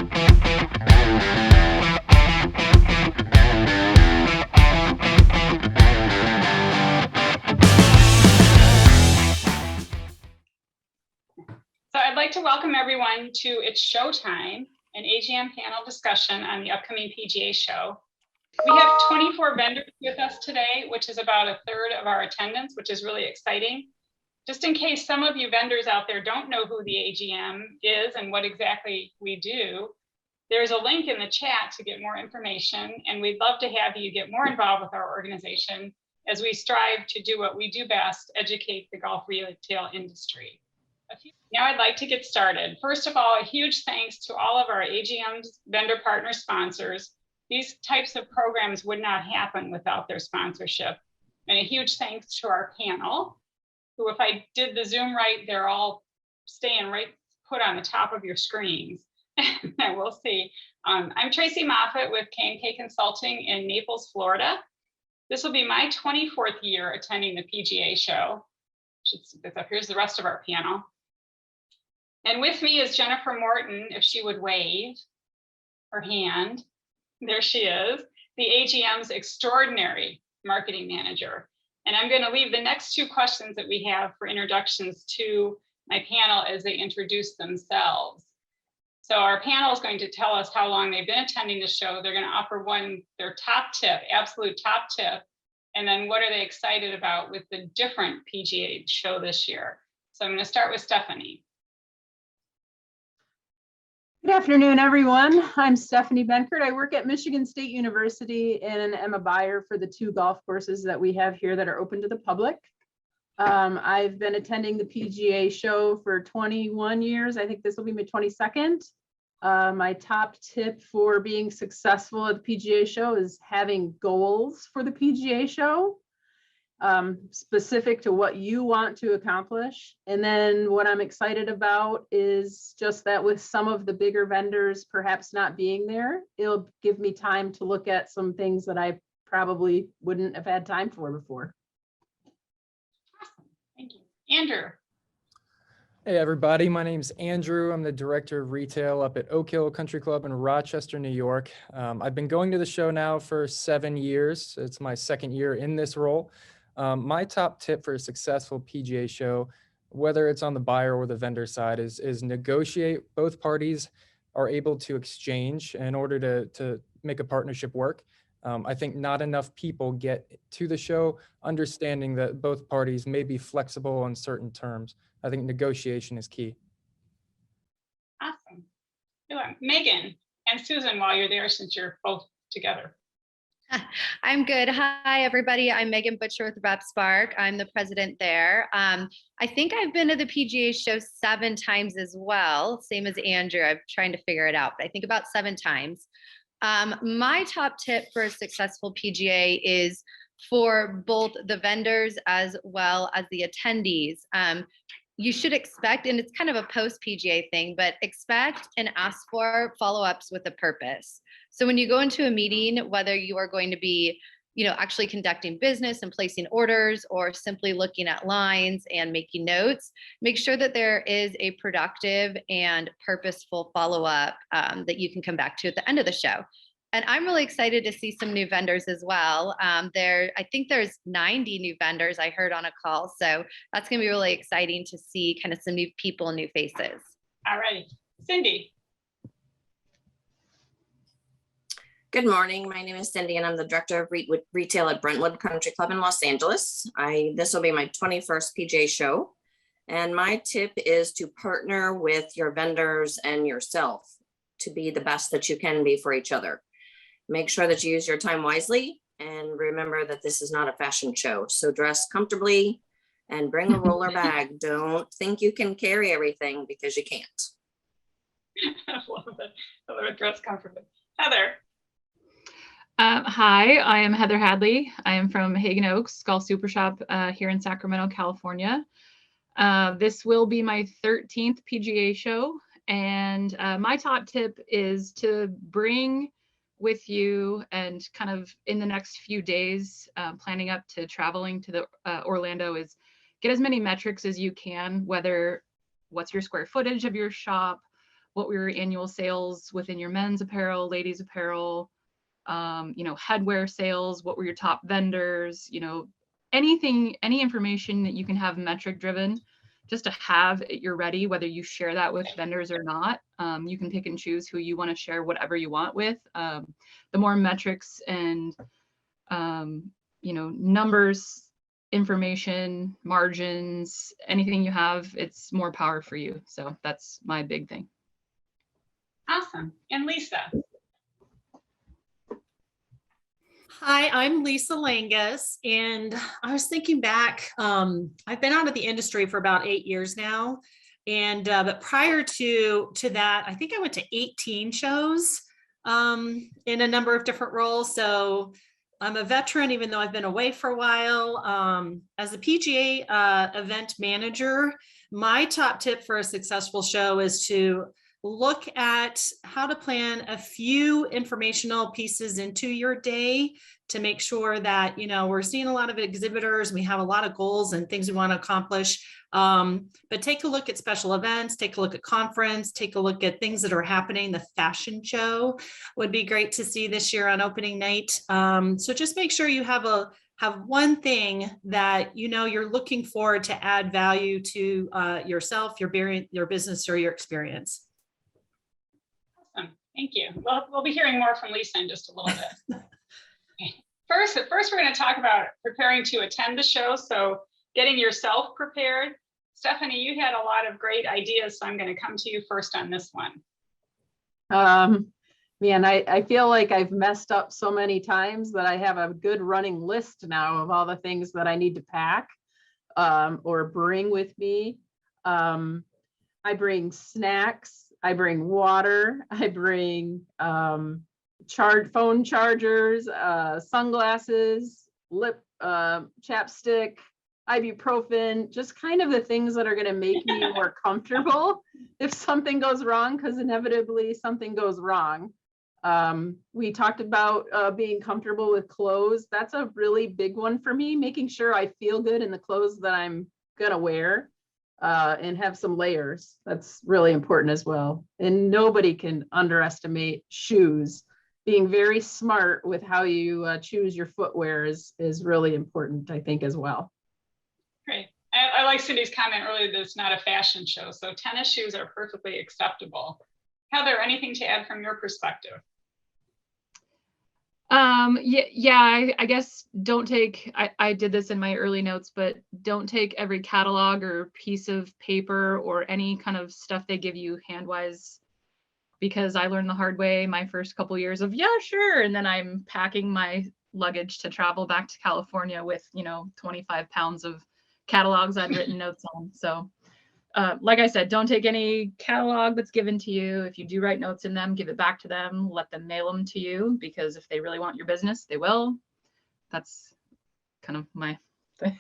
So I'd like to welcome everyone to It's Showtime, an AGM panel discussion on the upcoming PGA show. We have 24 vendors with us today, which is about a third of our attendance, which is really exciting. Just in case some of you vendors out there don't know who the AGM is and what exactly we do, there's a link in the chat to get more information, and we'd love to have you get more involved with our organization as we strive to do what we do best, educate the golf retail industry. Now I'd like to get started. First of all, a huge thanks to all of our AGM's vendor partner sponsors. These types of programs would not happen without their sponsorship. And a huge thanks to our panel, who, if I did the Zoom right, they're all staying right put on the top of your screens. We'll see. I'm Tracy Moffett with K&K Consulting in Naples, Florida. This will be my 24th year attending the PGA Show. Here's the rest of our panel. And with me is Jennifer Morton, if she would wave her hand. There she is, the AGM's extraordinary marketing manager. And I'm going to leave the next two questions that we have for introductions to my panel as they introduce themselves. So our panel is going to tell us how long they've been attending the show. They're going to offer their top tip, absolute top tip, and then what are they excited about with the different PGA show this year. So I'm going to start with Stephanie. Good afternoon, everyone. I'm Stephanie Benkert. I work at Michigan State University and am a buyer for the two golf courses that we have here that are open to the public. I've been attending the PGA show for 21 years. I think this will be my 22nd. My top tip for being successful at the PGA show is having goals for the PGA show. Specific to what you want to accomplish. And then what I'm excited about is just that with some of the bigger vendors perhaps not being there, it'll give me time to look at some things that I probably wouldn't have had time for before. Awesome. Thank you. Andrew. Hey everybody, my name's Andrew. I'm the Director of Retail up at Oak Hill Country Club in Rochester, New York. I've been going to the show now for 7 years. It's my second year in this role. My top tip for a successful PGA show, whether it's on the buyer or the vendor side, is negotiate. Both parties are able to exchange in order to make a partnership work. I think not enough people get to the show understanding that both parties may be flexible on certain terms. I think negotiation is key. Awesome. Meghann and Susan, while you're there, since you're both together. I'm good. Hi, everybody. I'm Meghann Butcher with RepSpark. I'm the president there. I think I've been to the PGA show 7 times as well, same as Andrew. I'm trying to figure it out, but I think about 7 times. My top tip for a successful PGA is for both the vendors as well as the attendees. You should expect, and it's kind of a post-PGA thing, but expect and ask for follow-ups with a purpose. So when you go into a meeting, whether you are going to be, actually conducting business and placing orders or simply looking at lines and making notes, make sure that there is a productive and purposeful follow-up that you can come back to at the end of the show. And I'm really excited to see some new vendors as well. I think there's 90 new vendors I heard on a call. So that's going to be really exciting to see kind of some new people, new faces. All right, Cindy. Good morning. My name is Cindy and I'm the Director of Retail at Brentwood Country Club in Los Angeles. This will be my 21st PGA show. And my tip is to partner with your vendors and yourself to be the best that you can be for each other. Make sure that you use your time wisely and remember that this is not a fashion show. So dress comfortably and bring a roller bag. Don't think you can carry everything because you can't. I love it. I love it. Dress comfortably. Heather. Hi, I am Heather Hadley. I am from Hagen Oaks Golf Super Shop here in Sacramento, California. This will be my 13th PGA show, and my top tip is to bring with you and kind of in the next few days, planning up to traveling to the Orlando, is get as many metrics as you can, whether what's your square footage of your shop, what were your annual sales within your men's apparel, ladies apparel, headwear sales, what were your top vendors, anything, any information that you can have metric driven, just to have at your ready, whether you share that with vendors or not. You can pick and choose who you want to share whatever you want with. The more metrics and numbers, information, margins, anything you have, it's more power for you. So that's my big thing. Awesome. And Lisa. Hi, I'm Lisa Langas, and I was thinking back, I've been out of the industry for about 8 years now, and but prior to that, I think I went to 18 shows in a number of different roles. So I'm a veteran, even though I've been away for a while. As a PGA event manager, my top tip for a successful show is to look at how to plan a few informational pieces into your day to make sure that, we're seeing a lot of exhibitors, we have a lot of goals and things we want to accomplish. But take a look at special events, take a look at conference, take a look at things that are happening. The fashion show would be great to see this year on opening night. So just make sure you have one thing that you're looking for to add value to yourself, your business, or your experience. Awesome. Thank you. Well, we'll be hearing more from Lisa in just a little bit. First, we're going to talk about preparing to attend the show. So getting yourself prepared. Stephanie, you had a lot of great ideas, so I'm going to come to you first on this one. Man, I feel like I've messed up so many times that I have a good running list now of all the things that I need to pack or bring with me. I bring snacks. I bring water. I bring phone chargers, sunglasses, lip chapstick, ibuprofen, just kind of the things that are going to make me more comfortable if something goes wrong, because inevitably something goes wrong. We talked about being comfortable with clothes. That's a really big one for me, making sure I feel good in the clothes that I'm going to wear. And have some layers. That's really important as well. And nobody can underestimate shoes. Being very smart with how you choose your footwear is really important, I think, as well. Great. I like Cindy's comment earlier that it's not a fashion show. So tennis shoes are perfectly acceptable. Heather, anything to add from your perspective? I guess don't take, I did this in my early notes, but don't take every catalog or piece of paper or any kind of stuff they give you handwise, because I learned the hard way my first couple years of, yeah, sure. And then I'm packing my luggage to travel back to California with, 25 pounds of catalogs I'd written notes on. So like I said, don't take any catalog that's given to you. If you do write notes in them, give it back to them, let them mail them to you, because if they really want your business, they will. That's kind of my thing.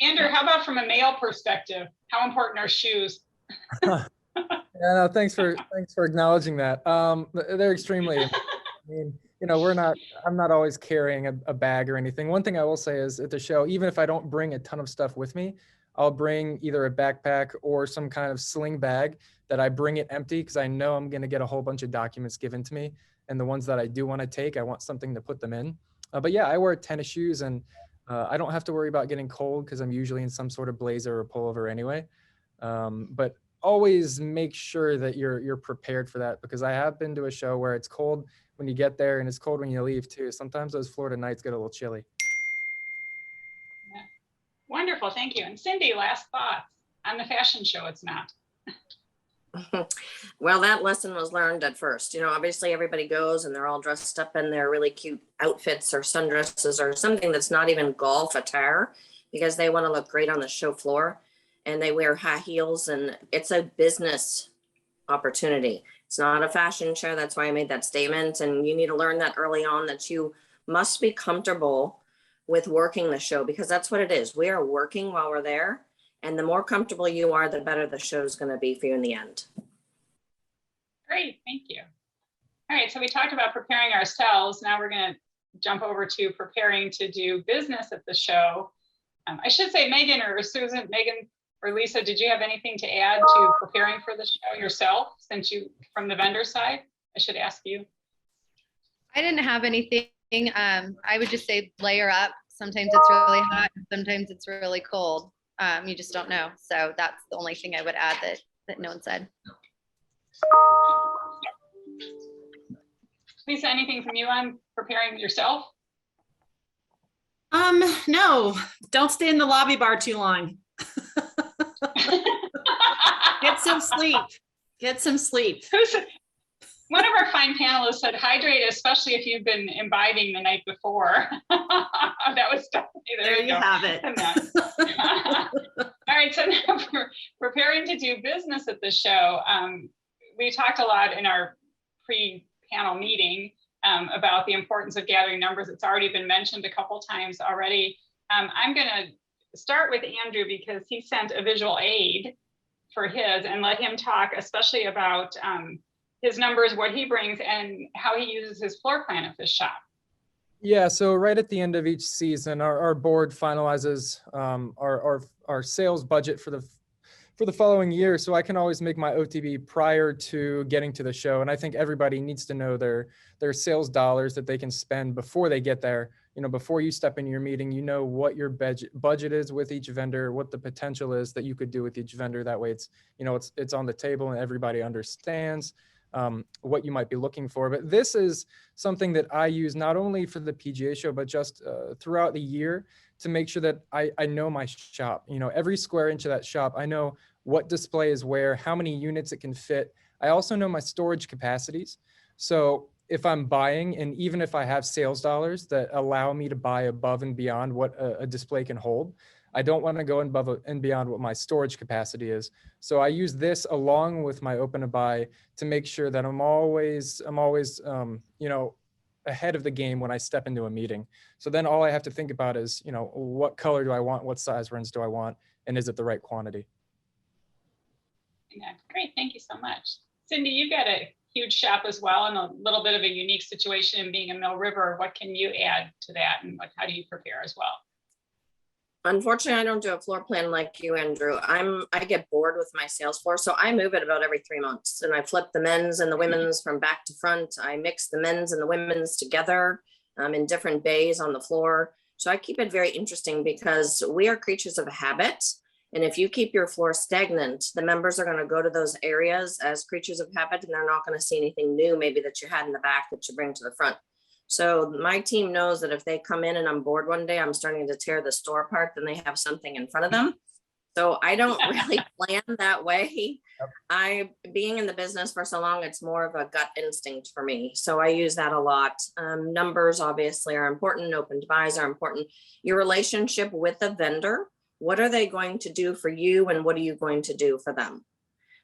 Andrew, how about from a male perspective? How important are shoes? Yeah, no, thanks for acknowledging that. They're extremely, I mean, I'm not always carrying a bag or anything. One thing I will say is at the show, even if I don't bring a ton of stuff with me, I'll bring either a backpack or some kind of sling bag that I bring it empty, because I know I'm going to get a whole bunch of documents given to me. And the ones that I do want to take, I want something to put them in. But yeah, I wear tennis shoes, and I don't have to worry about getting cold because I'm usually in some sort of blazer or pullover anyway. But always make sure that you're prepared for that, because I have been to a show where it's cold when you get there and it's cold when you leave too. Sometimes those Florida nights get a little chilly. Wonderful, thank you. And Cindy, last thoughts on the fashion show. It's not. Well, that lesson was learned at first. Obviously everybody goes and they're all dressed up in their really cute outfits or sundresses or something that's not even golf attire, because they want to look great on the show floor, and they wear high heels, and it's a business opportunity. It's not a fashion show. That's why I made that statement. And you need to learn that early on, that you must be comfortable with working the show, because that's what it is. We are working while we're there. And the more comfortable you are, the better the show is going to be for you in the end. Great, thank you. All right, so we talked about preparing ourselves. Now we're going to jump over to preparing to do business at the show. I should say Meghann or Susan. Meghann, or Lisa, did you have anything to add to preparing for the show yourself, since you, from the vendor side? I should ask you. I didn't have anything. I would just say layer up. Sometimes it's really hot, sometimes it's really cold. You just don't know. So that's the only thing I would add that no one said. Lisa, anything from you on preparing yourself? No, don't stay in the lobby bar too long. Get some sleep. Get some sleep. One of our fine panelists said, hydrate, especially if you've been imbibing the night before. That was definitely, There you have it. All right, so now we're preparing to do business at the show. We talked a lot in our pre-panel meeting about the importance of gathering numbers. It's already been mentioned a couple times already. I'm gonna start with Andrew because he sent a visual aid for his, and let him talk especially about his numbers, what he brings, and how he uses his floor plan at this shop. Yeah, so right at the end of each season, our board finalizes our sales budget for the following year. So I can always make my OTB prior to getting to the show. And I think everybody needs to know their sales dollars that they can spend before they get there. You know, before you step into your meeting, you know what your budget is with each vendor, what the potential is that you could do with each vendor. That way it's, you know, it's on the table and everybody understands what you might be looking for. But this is something that I use not only for the PGA show, but just throughout the year to make sure that I know my shop. You know, every square inch of that shop, I know what display is where, how many units it can fit. I also know my storage capacities. So if I'm buying, and even if I have sales dollars that allow me to buy above and beyond what a display can hold, I don't want to go above and beyond what my storage capacity is. So I use this along with my open to buy to make sure that I'm always, you know, ahead of the game when I step into a meeting. So then all I have to think about is, you know, what color do I want? What size rims do I want? And is it the right quantity? Yeah, great, thank you so much. Cindy, you got a huge shop as well and a little bit of a unique situation in being in Mill River. What can you add to that, and how do you prepare as well? Unfortunately, I don't do a floor plan like you, Andrew. I get bored with my sales floor, so I move it about every 3 months, and I flip the men's and the women's from back to front. I mix the men's and the women's together in different bays on the floor. So I keep it very interesting because we are creatures of habit. And if you keep your floor stagnant, the members are going to go to those areas as creatures of habit, and they're not going to see anything new maybe that you had in the back that you bring to the front. So my team knows that if they come in and I'm bored one day, I'm starting to tear the store apart, then they have something in front of them. So I don't really plan that way. Being in the business for so long, it's more of a gut instinct for me. So I use that a lot. Numbers obviously are important. Open buys are important. Your relationship with the vendor, what are they going to do for you and what are you going to do for them?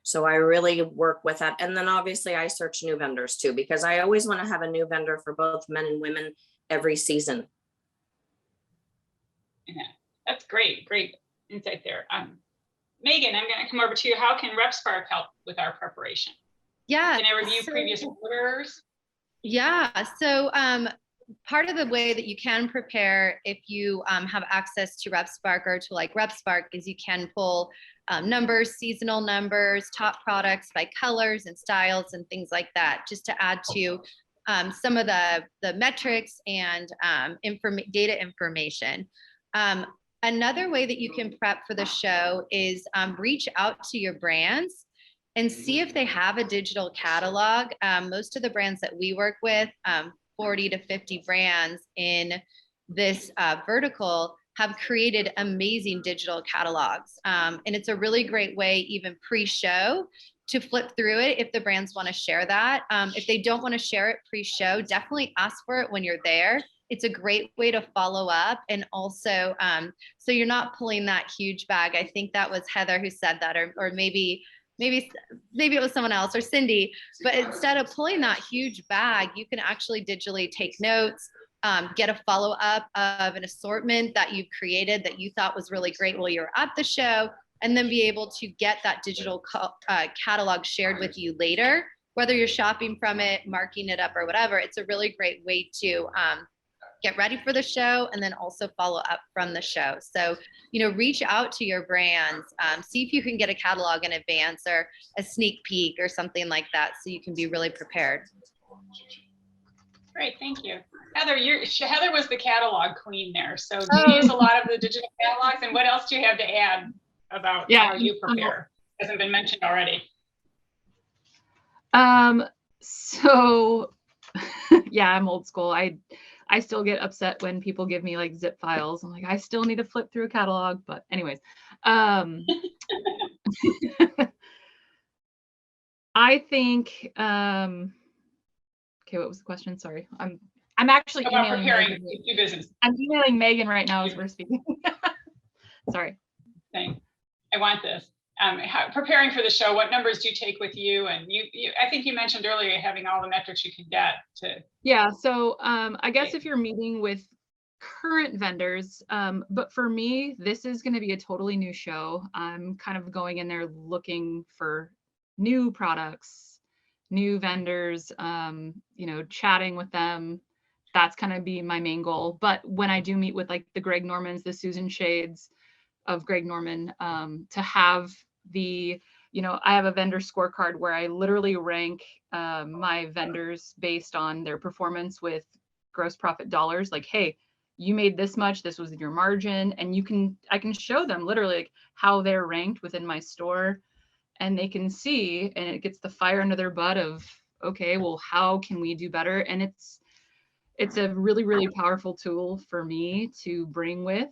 So I really work with that. And then obviously I search new vendors too, because I always want to have a new vendor for both men and women every season. Yeah, that's great. Great insight there. Meghann, I'm going to come over to you. How can RepSpark help with our preparation? Yeah. Can I review previous orders? Yeah. So part of the way that you can prepare if you have access to RepSpark or to like RepSpark is you can pull numbers, seasonal numbers, top products by colors and styles and things like that, just to add to some of the metrics and data information. Another way that you can prep for the show is reach out to your brands and see if they have a digital catalog. Most of the brands that we work with, 40 to 50 brands in this vertical, have created amazing digital catalogs. And it's a really great way, even pre-show, to flip through it if the brands want to share that. If they don't want to share it pre-show, definitely ask for it when you're there. It's a great way to follow up. And also, so you're not pulling that huge bag. I think that was Heather who said that, or maybe it was someone else, or Cindy, but instead of pulling that huge bag, you can actually digitally take notes, get a follow-up of an assortment that you've created that you thought was really great while you're at the show, and then be able to get that digital catalog shared with you later, whether you're shopping from it, marking it up or whatever. It's a really great way to get ready for the show, and then also follow up from the show. So, reach out to your brands, see if you can get a catalog in advance or a sneak peek or something like that, so you can be really prepared. Great, thank you. Heather, Heather was the catalog queen there. So do you use a lot of the digital catalogs, and what else do you have to add about how you prepare? Hasn't been mentioned already. So yeah, I'm old school. I still get upset when people give me like zip files. I'm like, I still need to flip through a catalog, but anyways, I think, okay, what was the question? Sorry. I'm actually emailing preparing new business. I'm emailing Megan right now as we're speaking. Sorry. Thanks. I want this. Preparing for the show, what numbers do you take with you? And I think you mentioned earlier having all the metrics you can get to. Yeah, so I guess if you're meeting with current vendors, but for me, this is going to be a totally new show. I'm kind of going in there looking for new products, new vendors, chatting with them. That's kind of be my main goal. But when I do meet with like the Greg Normans, the Susan Shades of Greg Norman, to have I have a vendor scorecard where I literally rank my vendors based on their performance with gross profit dollars. Like, hey, you made this much, this was your margin, and I can show them literally like how they're ranked within my store, and they can see, and it gets the fire under their butt of, okay, well, how can we do better? And it's a really, really powerful tool for me to bring with.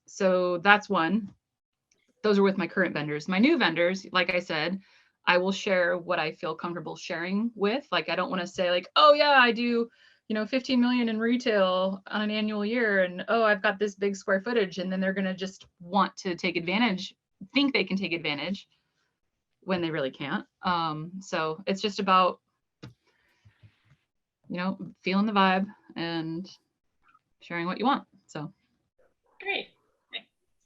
So that's one. Those are with my current vendors. My new vendors, like I said, I will share what I feel comfortable sharing with. Like, I don't want to say like, oh yeah, I do, 15 million in retail on an annual year. And oh, I've got this big square footage. And then they're going to just want to take advantage, think they can take advantage when they really can't. So it's just about, feeling the vibe and sharing what you want. So. Great.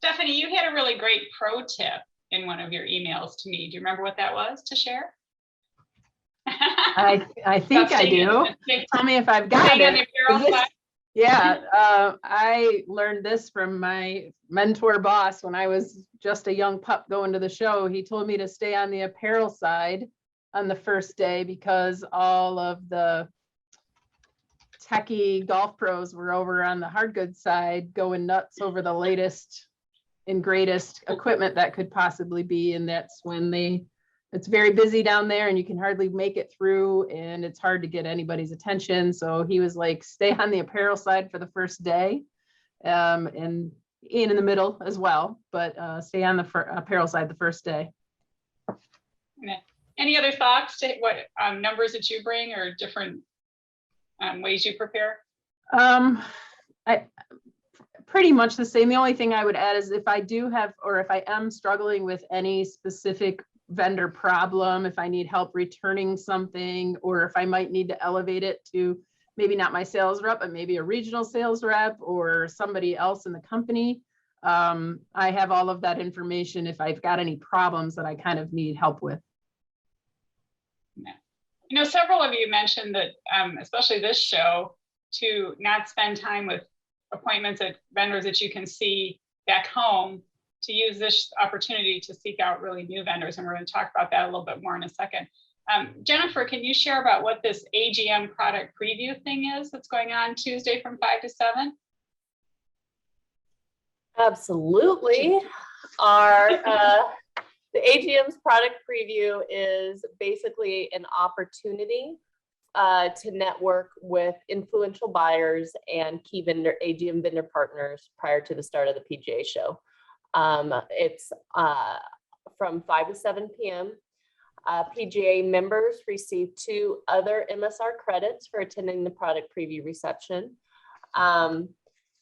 Stephanie, you had a really great pro tip in one of your emails to me. Do you remember what that was to share? I think I do. Tell me if I've got it. Yeah, I learned this from my mentor boss when I was just a young pup going to the show. He told me to stay on the apparel side on the first day because all of the techie golf pros were over on the hard goods side going nuts over the latest and greatest equipment that could possibly be. And that's when it's very busy down there and you can hardly make it through and it's hard to get anybody's attention. So he was like, stay on the apparel side for the first day, and in the middle as well, but stay on the apparel side the first day. Any other thoughts to what numbers that you bring or different ways you prepare? Pretty much the same. The only thing I would add is if I do have, or if I am struggling with any specific vendor problem, if I need help returning something, or if I might need to elevate it to maybe not my sales rep, but maybe a regional sales rep or somebody else in the company, I have all of that information if I've got any problems that I kind of need help with. Several of you mentioned that, especially this show, to not spend time with appointments at vendors that you can see back home, to use this opportunity to seek out really new vendors. And we're going to talk about that a little bit more in a second. Jennifer, can you share about what this AGM product preview thing is that's going on Tuesday from 5 to 7? Absolutely. The AGM's product preview is basically an opportunity to network with influential buyers and key AGM vendor partners prior to the start of the PGA show. It's from 5 to 7 p.m. PGA members receive 2 other MSR credits for attending the product preview reception.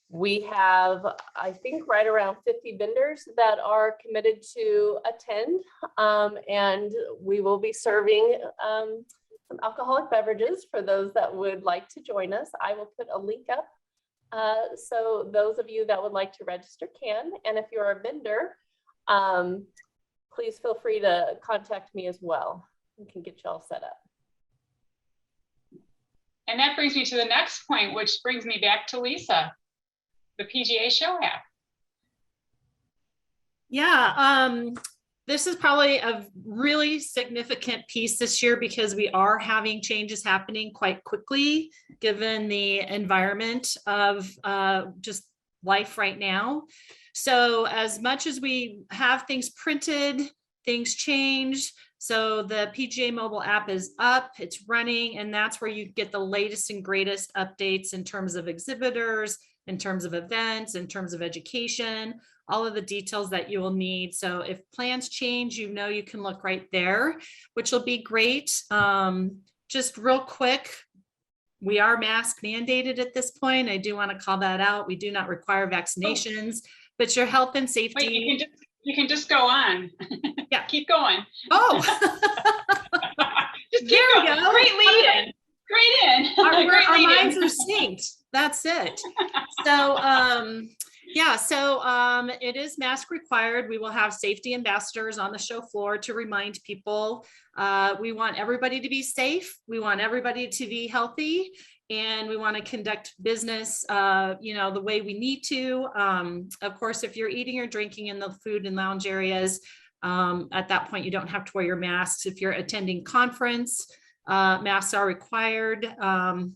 We have, I think, right around 50 vendors that are committed to attend, and we will be serving some alcoholic beverages for those that would like to join us. I will put a link up so those of you that would like to register can, and if you're a vendor, please feel free to contact me as well. We can get you all set up. And that brings me to the next point, which brings me back to Lisa, the PGA Show app. Yeah, this is probably a really significant piece this year because we are having changes happening quite quickly, given the environment of just life right now. So as much as we have things printed, things change. So the PGA mobile app is up, it's running, and that's where you get the latest and greatest updates in terms of exhibitors, in terms of events, in terms of education, all of the details that you will need. So if plans change, you know, you can look right there, which will be great. Just real quick, we are mask mandated at this point. I do want to call that out. We do not require vaccinations, but your health and safety. Wait, you can just go on. Yeah. Keep going. Oh. Just keep There we going. go. Great lead in. Great in. Great Our lead in. minds are synced. That's it. So, yeah, so it is mask required. We will have safety ambassadors on the show floor to remind people. We want everybody to be safe. We want everybody to be healthy, and we want to conduct business, you know, the way we need to. Of course, if you're eating or drinking in the food and lounge areas, at that point, you don't have to wear your masks. If you're attending conference, masks are required.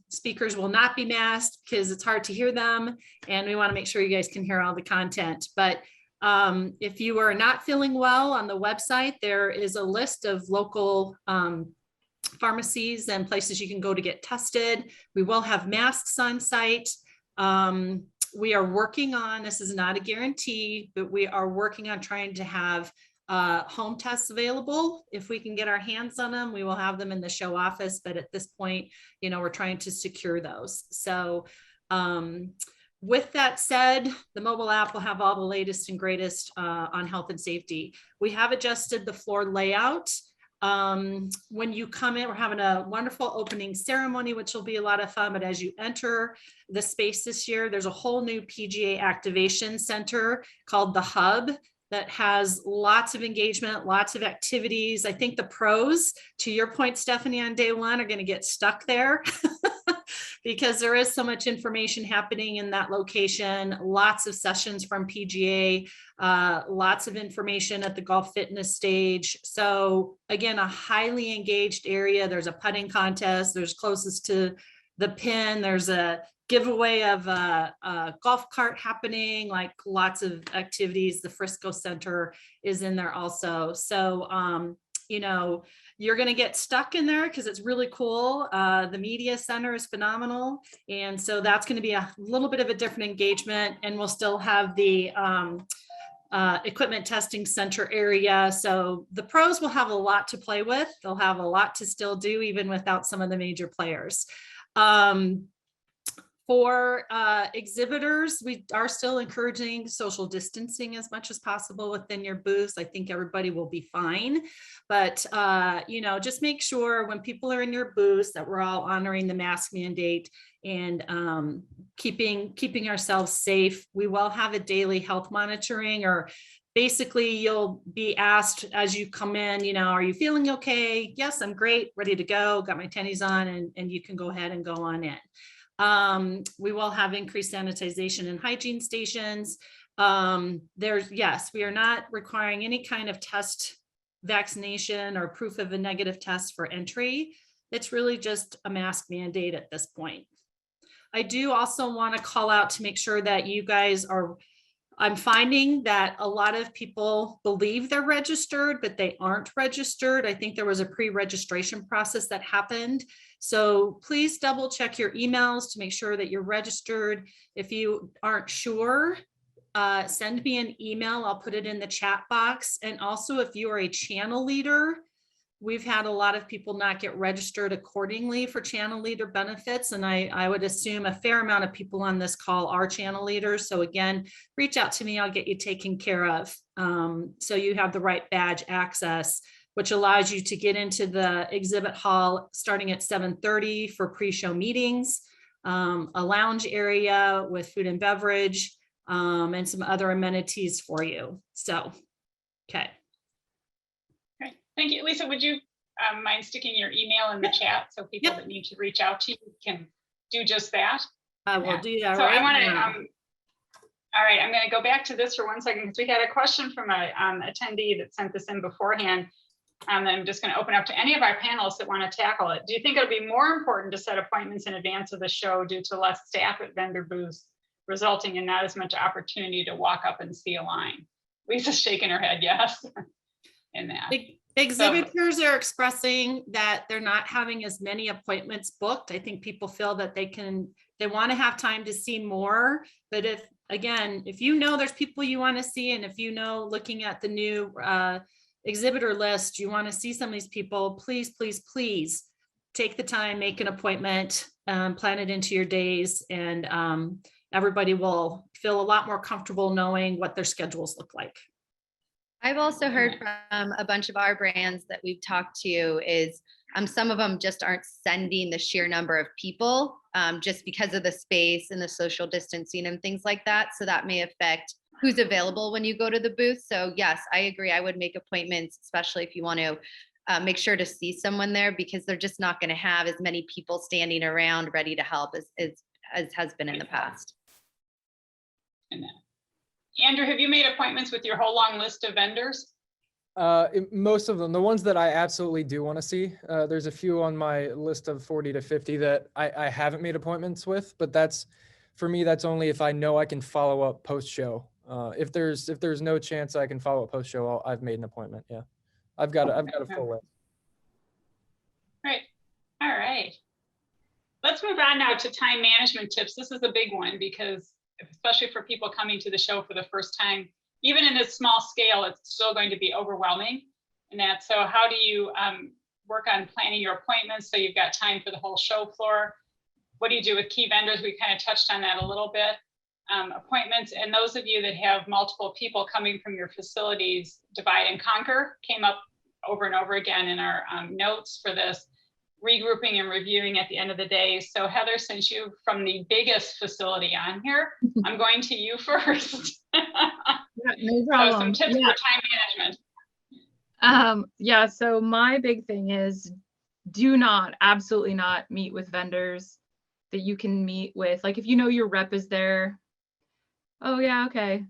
Speakers will not be masked because it's hard to hear them, and we want to make sure you guys can hear all the content. But if you are not feeling well, on the website, there is a list of local pharmacies and places you can go to get tested. We will have masks on site. We are working on, this is not a guarantee, but we are working on trying to have home tests available. If we can get our hands on them, we will have them in the show office. But at this point, you know, we're trying to secure those. So with that said, the mobile app will have all the latest and greatest on health and safety. We have adjusted the floor layout. When you come in, we're having a wonderful opening ceremony, which will be a lot of fun. But as you enter the space this year, there's a whole new PGA Activation Center called the Hub that has lots of engagement, lots of activities. I think the pros, to your point, Stephanie, on day one are going to get stuck there because there is so much information happening in that location, lots of sessions from PGA, lots of information at the golf fitness stage. So again, a highly engaged area. There's a putting contest, there's closest to the pin, there's a giveaway of a golf cart happening, like lots of activities. The Frisco Center is in there also. So, you know, you're going to get stuck in there because it's really cool. The media center is phenomenal. And so that's going to be a little bit of a different engagement, and we'll still have the equipment testing center area. So the pros will have a lot to play with. They'll have a lot to still do, even without some of the major players. For exhibitors, we are still encouraging social distancing as much as possible within your booths. I think everybody will be fine, but you know, just make sure when people are in your booths that we're all honoring the mask mandate and keeping ourselves safe. We will have a daily health monitoring, or basically you'll be asked as you come in, you know, are you feeling okay? Yes, I'm great, ready to go, got my tennies on, and you can go ahead and go on in. We will have increased sanitization and hygiene stations. Yes, we are not requiring any kind of test, vaccination, or proof of a negative test for entry. It's really just a mask mandate at this point. I do also want to call out to make sure that you guys are, I'm finding that a lot of people believe they're registered, but they aren't registered. I think there was a pre-registration process that happened. So please double check your emails to make sure that you're registered. If you aren't sure, send me an email. I'll put it in the chat box. And also, if you are a channel leader, we've had a lot of people not get registered accordingly for channel leader benefits. And I would assume a fair amount of people on this call are channel leaders. So again, reach out to me, I'll get you taken care of. So you have the right badge access, which allows you to get into the exhibit hall starting at 7:30 for pre-show meetings, a lounge area with food and beverage, and some other amenities for you. So, okay. Thank you. Lisa, would you mind sticking your email in the chat so people that need to reach out to you can do just that? I will do that So I right want to, now. all right, I'm going to go back to this for 1 second because we had a question from a attendee that sent this in beforehand. And I'm just going to open up to any of our panelists that want to tackle it. Do you think it'll be more important to set appointments in advance of the show due to less staff at vendor booths, resulting in not as much opportunity to walk up and see a line? Lisa's shaking her head, yes. In that. Exhibitors are expressing that they're not having as many appointments booked. I think people feel that they want to have time to see more. But if you know there's people you want to see, and if you know, looking at the new exhibitor list, you want to see some of these people, please, please, please take the time, make an appointment, plan it into your days, and everybody will feel a lot more comfortable knowing what their schedules look like. I've also heard from a bunch of our brands that we've talked to is some of them just aren't sending the sheer number of people just because of the space and the social distancing and things like that. So that may affect who's available when you go to the booth. So yes, I agree. I would make appointments, especially if you want to make sure to see someone there, because they're just not going to have as many people standing around ready to help as has been in the past. Andrew, have you made appointments with your whole long list of vendors? Most of them, the ones that I absolutely do want to see. There's a few on my list of 40 to 50 that I haven't made appointments with, but for me, that's only if I know I can follow up post show. If there's no chance I can follow up post show, I've made an appointment. Yeah, I've got a full list. Right. All right. Let's move on now to time management tips. This is a big one because especially for people coming to the show for the first time, even in a small scale, it's still going to be overwhelming. So how do you work on planning your appointments so you've got time for the whole show floor? What do you do with key vendors? We kind of touched on that a little bit. Appointments, and those of you that have multiple people coming from your facilities, divide and conquer came up over and over again in our notes for this. Regrouping and reviewing at the end of the day. So Heather, since you're from the biggest facility on here, I'm going to you first. No problem. So some tips for time management. Yeah, so my big thing is absolutely not meet with vendors that you can meet with. Like if you know your rep is there, oh yeah, okay,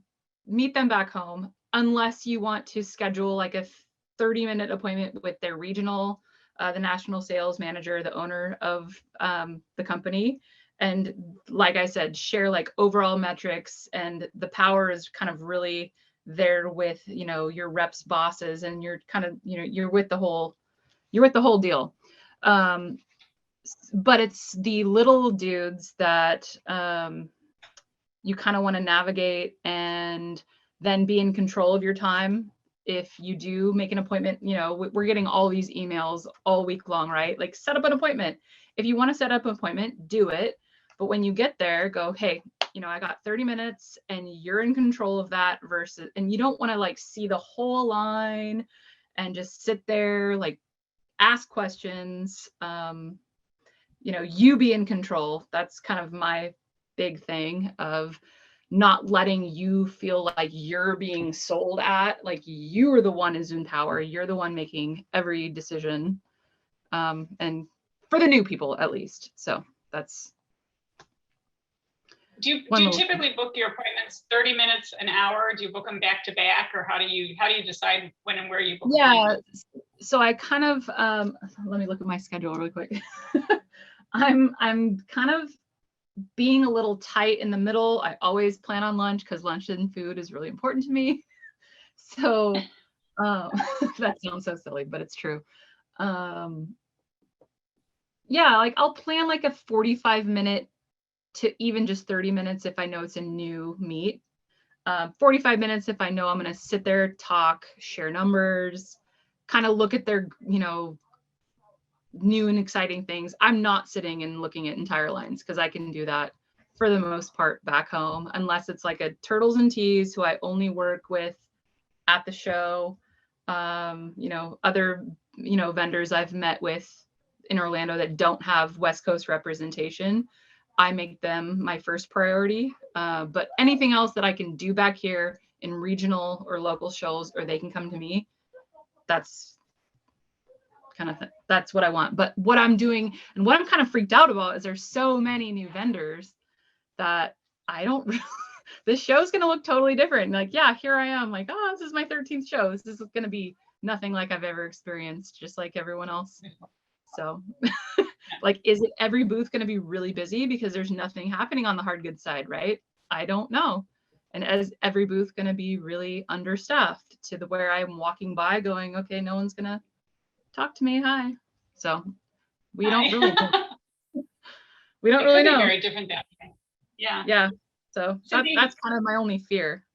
meet them back home, unless you want to schedule like a 30-minute appointment with their regional, the national sales manager, the owner of the company. And like I said, share like overall metrics, and the power is kind of really there with, your reps bosses, and you're kind of, you're with the whole deal. But it's the little dudes that you kind of want to navigate and then be in control of your time. If you do make an appointment, we're getting all these emails all week long, right? Like set up an appointment. If you want to set up an appointment, do it. But when you get there, go, hey, I got 30 minutes and you're in control of that and you don't want to like see the whole line and just sit there, like ask questions, you be in control. That's kind of my big thing of not letting you feel like you're being sold at, like you are the one in power, you're the one making every decision. And for the new people, at least. So that's. Do you typically book your appointments 30 minutes, an hour? Do you book them back to back, or how do you decide when and where you book? Yeah. So I kind of, let me look at my schedule really quick. I'm kind of being a little tight in the middle. I always plan on lunch because lunch and food is really important to me. So that sounds so silly, but it's true. Yeah, like I'll plan like a 45-minute to even just 30 minutes if I know it's a new meet. 45 minutes if I know I'm going to sit there, talk, share numbers, kind of look at their, new and exciting things. I'm not sitting and looking at entire lines because I can do that for the most part back home, unless it's like a Turtles and Teas who I only work with at the show. Other, vendors I've met with in Orlando that don't have West Coast representation, I make them my first priority. But anything else that I can do back here in regional or local shows, or they can come to me, that's kind of that's what I want. But what I'm doing and what I'm kind of freaked out about is there's so many new vendors that I don't really, this show's going to look totally different. Like, yeah, here I am like, oh, this is my 13th show. This is going to be nothing like I've ever experienced, just like everyone else. So like, is it every booth going to be really busy because there's nothing happening on the hard goods side, right? I don't know. And as every booth going to be really understaffed to the where I'm walking by going, okay, no one's going to talk to me. Hi. So we don't really know. We don't really know. Very different that way. Yeah. Yeah. So that's kind of my only fear.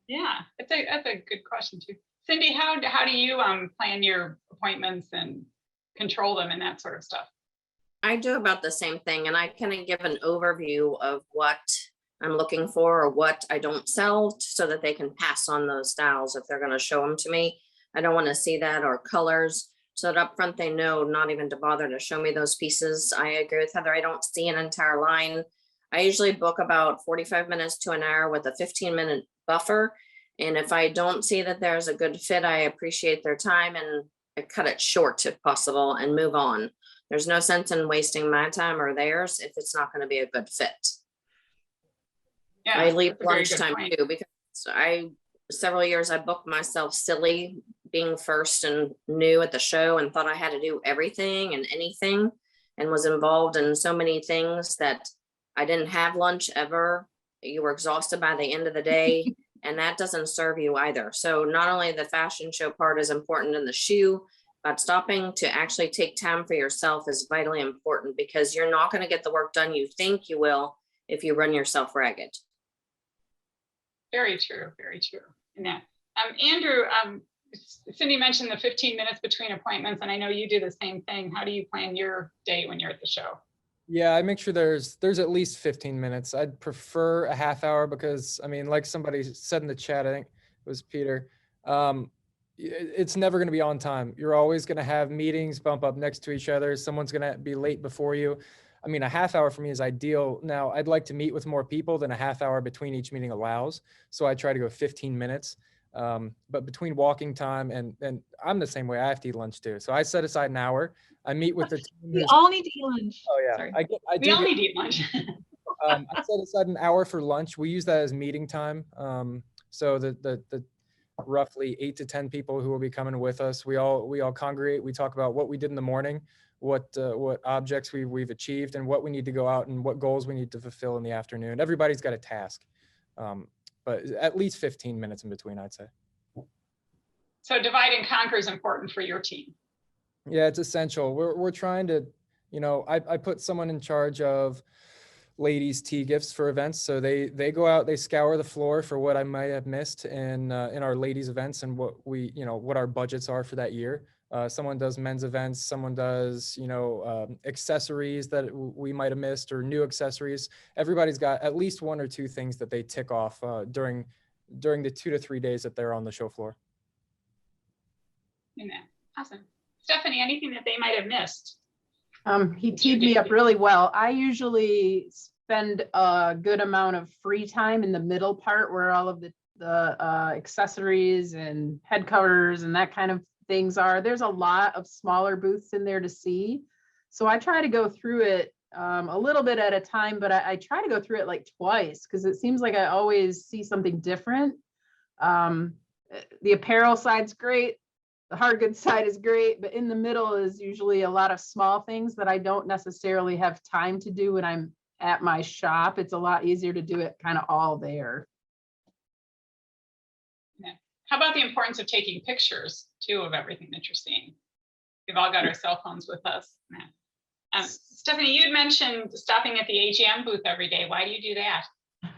Yeah, that's a good question too. Cindy, how do you plan your appointments and control them and that sort of stuff? I do about the same thing, and I kind of give an overview of what I'm looking for or what I don't sell so that they can pass on those styles if they're going to show them to me. I don't want to see that, or colors, so that up front they know not even to bother to show me those pieces. I agree with Heather. I don't see an entire line. I usually book about 45 minutes to an hour with a 15-minute buffer. And if I don't see that there's a good fit, I appreciate their time and I cut it short if possible and move on. There's no sense in wasting my time or theirs if it's not going to be a good fit. Yeah, I leave lunchtime too, because several years I booked myself silly being first and new at the show and thought I had to do everything and anything and was involved in so many things that I didn't have lunch ever. You were exhausted by the end of the day. And that doesn't serve you either. So not only the fashion show part is important in the shoe, but stopping to actually take time for yourself is vitally important, because you're not going to get the work done you think you will if you run yourself ragged. Very true, very true. And that, Andrew, Cindy mentioned the 15 minutes between appointments, and I know you do the same thing. How do you plan your day when you're at the show? Yeah, I make sure there's at least 15 minutes. I'd prefer a half hour because, I mean, like somebody said in the chat, I think it was Peter, it's never going to be on time. You're always going to have meetings bump up next to each other. Someone's going to be late before you. I mean, a half hour for me is ideal. Now, I'd like to meet with more people than a half hour between each meeting allows. So I try to go 15 minutes. But between walking time and I'm the same way, I have to eat lunch too. So I set aside an hour. I meet with the team. We all need to eat lunch. Oh yeah. Sorry. We all need to eat lunch. I set aside an hour for lunch. We use that as meeting time. So the roughly 8 to 10 people who will be coming with us, we all congregate. We talk about what we did in the morning, what objects we've achieved, and what we need to go out and what goals we need to fulfill in the afternoon. Everybody's got a task. But at least 15 minutes in between, I'd say. So divide and conquer is important for your team. Yeah, it's essential. We're trying to, I put someone in charge of ladies' tea gifts for events. So they go out, they scour the floor for what I might have missed in our ladies' events and what what our budgets are for that year. Someone does men's events, someone does, accessories that we might have missed or new accessories. Everybody's got at least 1 or 2 things that they tick off during the 2 to 3 days that they're on the show floor. Amen. Awesome. Stephanie, anything that they might have missed? He teed me up really well. I usually spend a good amount of free time in the middle part where all of the accessories and head covers and that kind of things are. There's a lot of smaller booths in there to see. So I try to go through it a little bit at a time, but I try to go through it like twice because it seems like I always see something different. The apparel side's great. The hard goods side is great, but in the middle is usually a lot of small things that I don't necessarily have time to do when I'm at my shop. It's a lot easier to do it kind of all there. Yeah. How about the importance of taking pictures too of everything that you're seeing? We've all got our cell phones with us. Stephanie, you had mentioned stopping at the AGM booth every day. Why do you do that?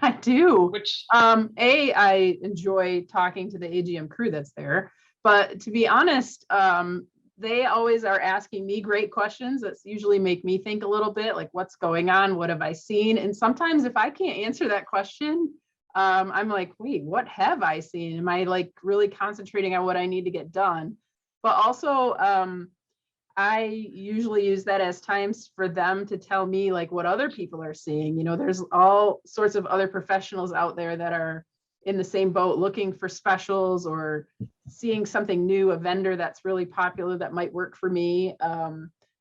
I do. I enjoy talking to the AGM crew that's there. But to be honest, they always are asking me great questions that usually make me think a little bit, like what's going on? What have I seen? And sometimes if I can't answer that question, I'm like, wait, what have I seen? Am I like really concentrating on what I need to get done? But also, I usually use that as times for them to tell me like what other people are seeing. There's all sorts of other professionals out there that are in the same boat looking for specials or seeing something new, a vendor that's really popular that might work for me.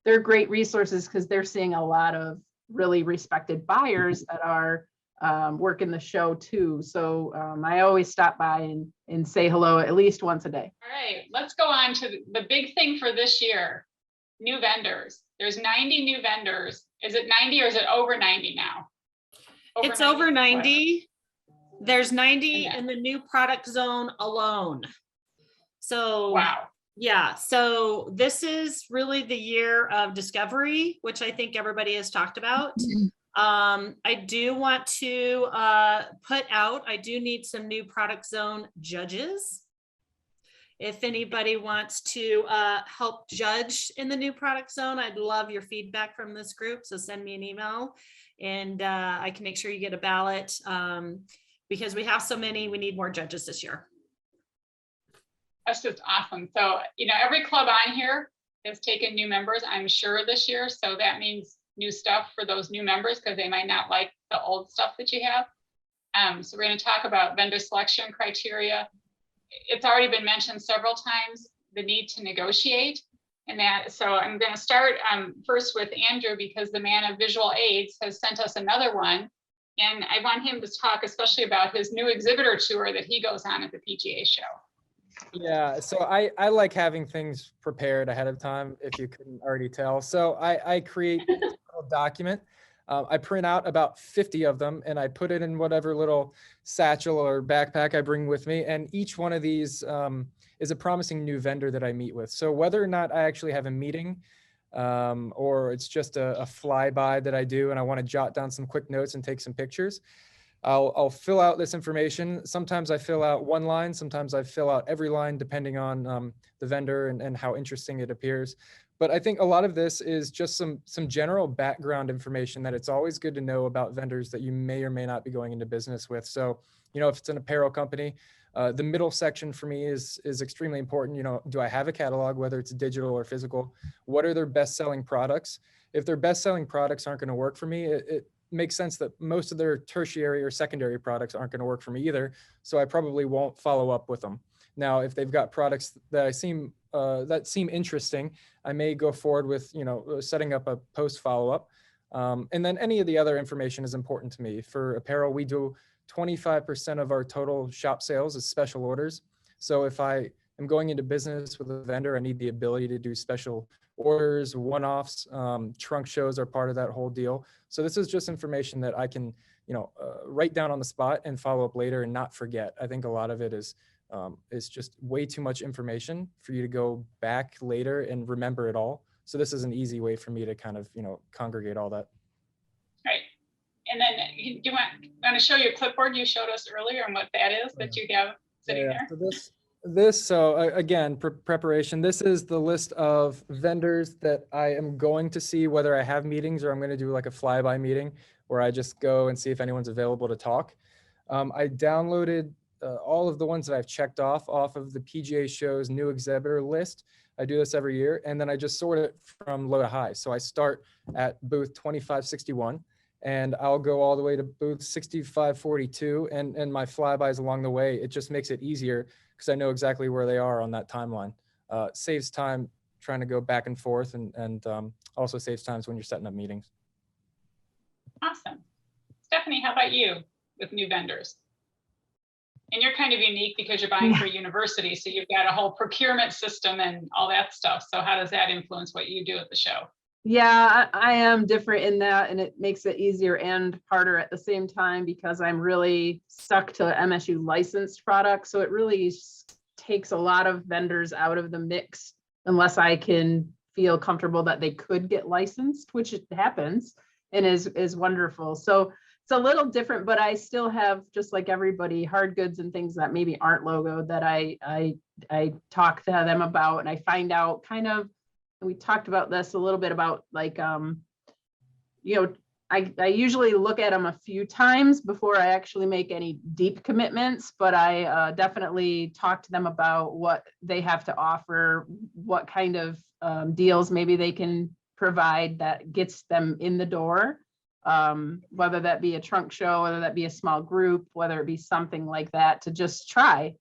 They're great resources because they're seeing a lot of really respected buyers that are working the show too. So I always stop by and say hello at least once a day. All right, let's go on to the big thing for this year, new vendors. There's 90 new vendors. Is it 90 or is it over 90 now? It's over 90. 90. There's 90 Yeah. in the new product zone alone. So Wow. yeah, so this is really the year of discovery, which I think everybody has talked about. I do want to put out, I do need some new product zone judges. If anybody wants to help judge in the new product zone, I'd love your feedback from this group. So send me an email and I can make sure you get a ballot because we have so many, we need more judges this year. That's just awesome. So, every club on here has taken new members, I'm sure, this year. So that means new stuff for those new members because they might not like the old stuff that you have. So we're going to talk about vendor selection criteria. It's already been mentioned several times, the need to negotiate. And that, so I'm going to start first with Andrew because the man of visual aids has sent us another one. And I want him to talk especially about his new exhibitor tour that he goes on at the PGA show. Yeah, so I like having things prepared ahead of time, if you couldn't already tell. So I create a little document. I print out about 50 of them and I put it in whatever little satchel or backpack I bring with me. And each one of these is a promising new vendor that I meet with. So whether or not I actually have a meeting or it's just a flyby that I do and I want to jot down some quick notes and take some pictures, I'll fill out this information. Sometimes I fill out one line, sometimes I fill out every line depending on the vendor and how interesting it appears. But I think a lot of this is just some general background information that it's always good to know about vendors that you may or may not be going into business with. So, if it's an apparel company, the middle section for me is extremely important. Do I have a catalog, whether it's digital or physical? What are their best-selling products? If their best-selling products aren't going to work for me, it makes sense that most of their tertiary or secondary products aren't going to work for me either. So I probably won't follow up with them. Now, if they've got products that seem interesting, I may go forward with, setting up a post follow-up. And then any of the other information is important to me. For apparel, we do 25% of our total shop sales is special orders. So if I am going into business with a vendor, I need the ability to do special orders, one-offs, trunk shows are part of that whole deal. So this is just information that I can, write down on the spot and follow up later and not forget. I think a lot of it is just way too much information for you to go back later and remember it all. So this is an easy way for me to kind of, congregate all that. Right. And then do you want to show your clipboard you showed us earlier and what that is that you have sitting there? So so again, preparation, this is the list of vendors that I am going to see, whether I have meetings or I'm going to do like a flyby meeting where I just go and see if anyone's available to talk. I downloaded all of the ones that I've checked off of the PGA Show's new exhibitor list. I do this every year, and then I just sort it from low to high. So I start at booth 2561, and I'll go all the way to booth 6542, and my flybys along the way. It just makes it easier because I know exactly where they are on that timeline. Saves time trying to go back and forth, and also saves times when you're setting up meetings. Awesome. Stephanie, how about you with new vendors? And you're kind of unique because you're buying for a university, so you've got a whole procurement system and all that stuff. So how does that influence what you do at the show? Yeah, I am different in that, and it makes it easier and harder at the same time because I'm really stuck to MSU licensed products. So it really takes a lot of vendors out of the mix unless I can feel comfortable that they could get licensed, which it happens and is wonderful. So it's a little different, but I still have, just like everybody, hard goods and things that maybe aren't logoed that I talk to them about, and I find out kind of, we talked about this a little bit about like, I usually look at them a few times before I actually make any deep commitments, but I definitely talk to them about what they have to offer, what kind of deals maybe they can provide that gets them in the door. whether that be a trunk show, whether that be a small group, whether it be something like that, to just try,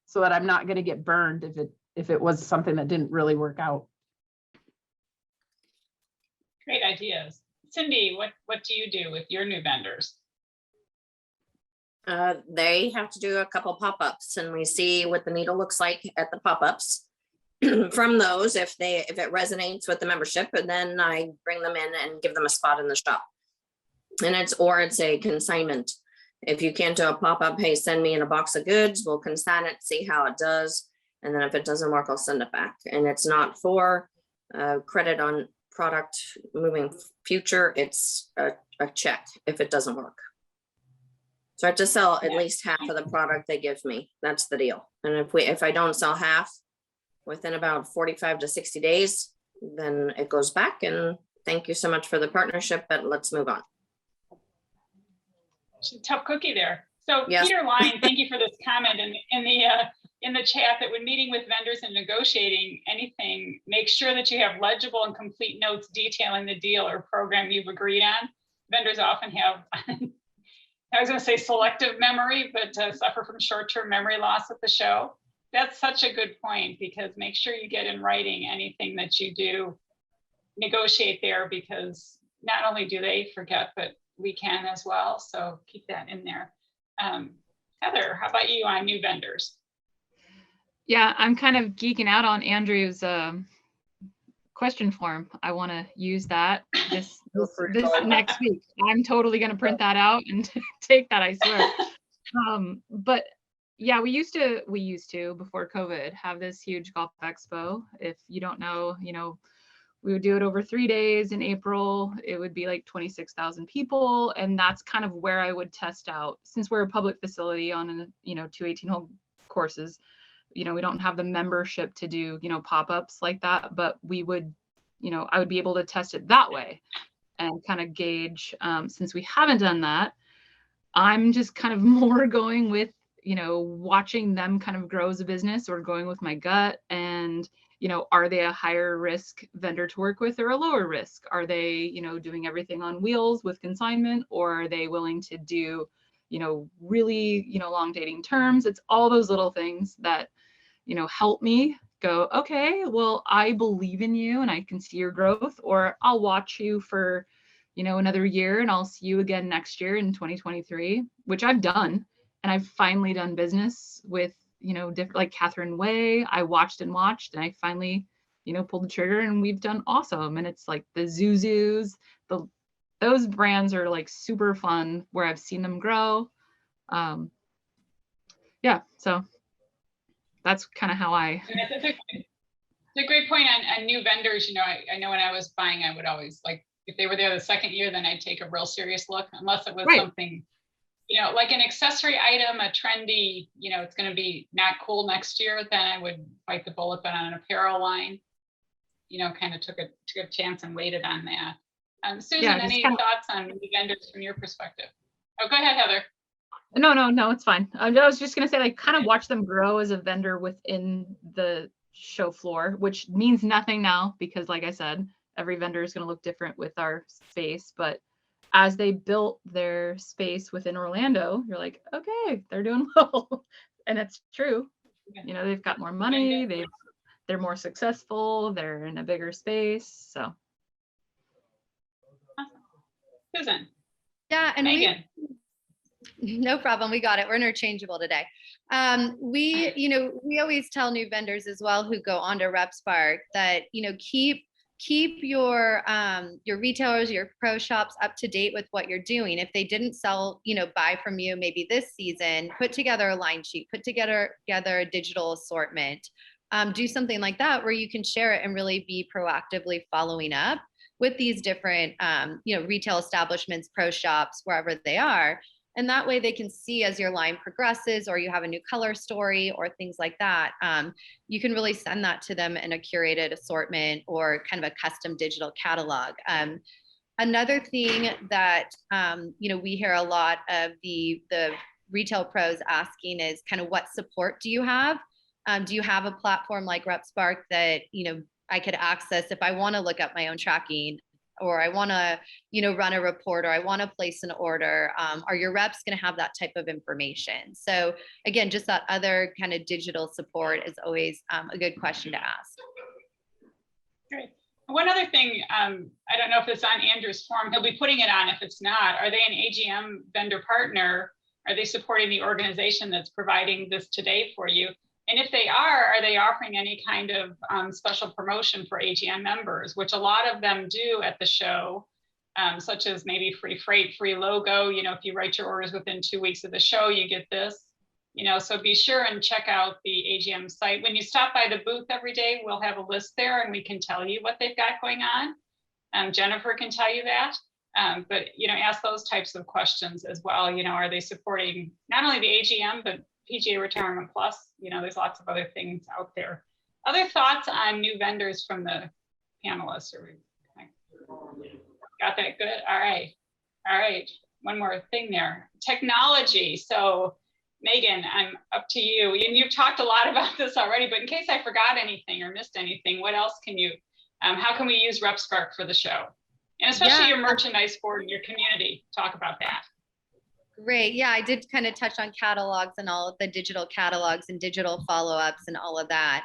so that I'm not going to get burned if it was something that didn't really work out. Great ideas. Cindy, what do you do with your new vendors? They have to do a couple pop-ups, and we see what the needle looks like at the pop-ups. From those, if it resonates with the membership, and then I bring them in and give them a spot in the shop. And it's a consignment. If you can't do a pop-up, hey, send me in a box of goods, we'll consign it, see how it does. And then if it doesn't work, I'll send it back. And it's not for credit on product moving future, it's a check if it doesn't work. So I have to sell at least half of the product they give me. That's the deal. And if I don't sell half within about 45 to 60 days, then it goes back. And thank you so much for the partnership, but let's move on. She's a tough cookie there. So Yes. Peter Line, thank you for this comment in the chat, that when meeting with vendors and negotiating anything, make sure that you have legible and complete notes detailing the deal or program you've agreed on. Vendors often have, I was going to say selective memory, but suffer from short-term memory loss at the show. That's such a good point, because make sure you get in writing anything that you do negotiate there, because not only do they forget, but we can as well. So keep that in there. Heather, how about you on new vendors? Yeah, I'm kind of geeking out on Andrew's question form. I want to use that this next week. I'm totally going to print that out and take that, I swear. But yeah, we used to before COVID have this huge golf expo. If you don't know, we would do it over 3 days in April. It would be like 26,000 people. And that's kind of where I would test out, since we're a public facility on, 2 18-hole courses. We don't have the membership to do, pop-ups like that, but we would, I would be able to test it that way and kind of gauge. Since we haven't done that, I'm just kind of more going with, watching them kind of grow as a business, or going with my gut. And, are they a higher risk vendor to work with or a lower risk? Are they, doing everything on wheels with consignment, or are they willing to do, really, long dating terms? It's all those little things that, help me go, okay, well, I believe in you and I can see your growth, or I'll watch you for, another year and I'll see you again next year in 2023, which I've done. And I've finally done business with, different, like Catherine Way. I watched and I finally, pulled the trigger, and we've done awesome. And it's like the Zuzus, those brands are like super fun, where I've seen them grow. Yeah, so that's kind of how I. It's a great point on new vendors. I know when I was buying, I would always, like, if they were there the second year, then I'd take a real serious look, unless it was something, like an accessory item, a trendy, it's going to be not cool next year, then I would bite the bullet. But on an apparel line, kind of took a chance and waited on that. Susan, any thoughts on new vendors from your perspective? Oh, go ahead, Heather. No, it's fine. I was just going to say, like, kind of watch them grow as a vendor within the show floor, which means nothing now, because like I said, every vendor is going to look different with our space. But as they built their space within Orlando, you're like, okay, they're doing well. And it's true. They've got more money, they're more successful, they're in a bigger space. So awesome. Susan. Yeah, and Meghann. No problem. We got it. We're interchangeable today. We always tell new vendors as well who go onto RepSpark that, keep your retailers, your pro shops up to date with what you're doing. If they didn't sell, buy from you maybe this season, put together a line sheet, put together a digital assortment, do something like that where you can share it and really be proactively following up with these different, retail establishments, pro shops, wherever they are. And that way they can see as your line progresses, or you have a new color story or things like that. You can really send that to them in a curated assortment or kind of a custom digital catalog. Another thing that, we hear a lot of the retail pros asking is kind of, what support do you have? Do you have a platform like RepSpark that, I could access if I want to look up my own tracking or I want to, run a report, or I want to place an order. Are your reps going to have that type of information? So again, just that other kind of digital support is always a good question to ask. Great. One other thing, I don't know if it's on Andrew's form, he'll be putting it on if it's not. Are they an AGM vendor partner? Are they supporting the organization that's providing this today for you? And if they are they offering any kind of special promotion for AGM members, which a lot of them do at the show, such as maybe free freight, free logo, if you write your orders within 2 weeks of the show, you get this. So be sure and check out the AGM site. When you stop by the booth every day, we'll have a list there and we can tell you what they've got going on. Jennifer can tell you that. But, ask those types of questions as well. Are they supporting not only the AGM, but PGA Retirement Plus? There's lots of other things out there. Other thoughts on new vendors from the panelists? Got that good? All right. All right. One more thing there. Technology. So Meghann, I'm up to you. And you've talked a lot about this already, but in case I forgot anything or missed anything, what else can you, how can we use RepSpark for the show? And especially your merchandise board and your community. Talk about that. Great. Yeah, I did kind of touch on catalogs and all of the digital catalogs and digital follow-ups and all of that.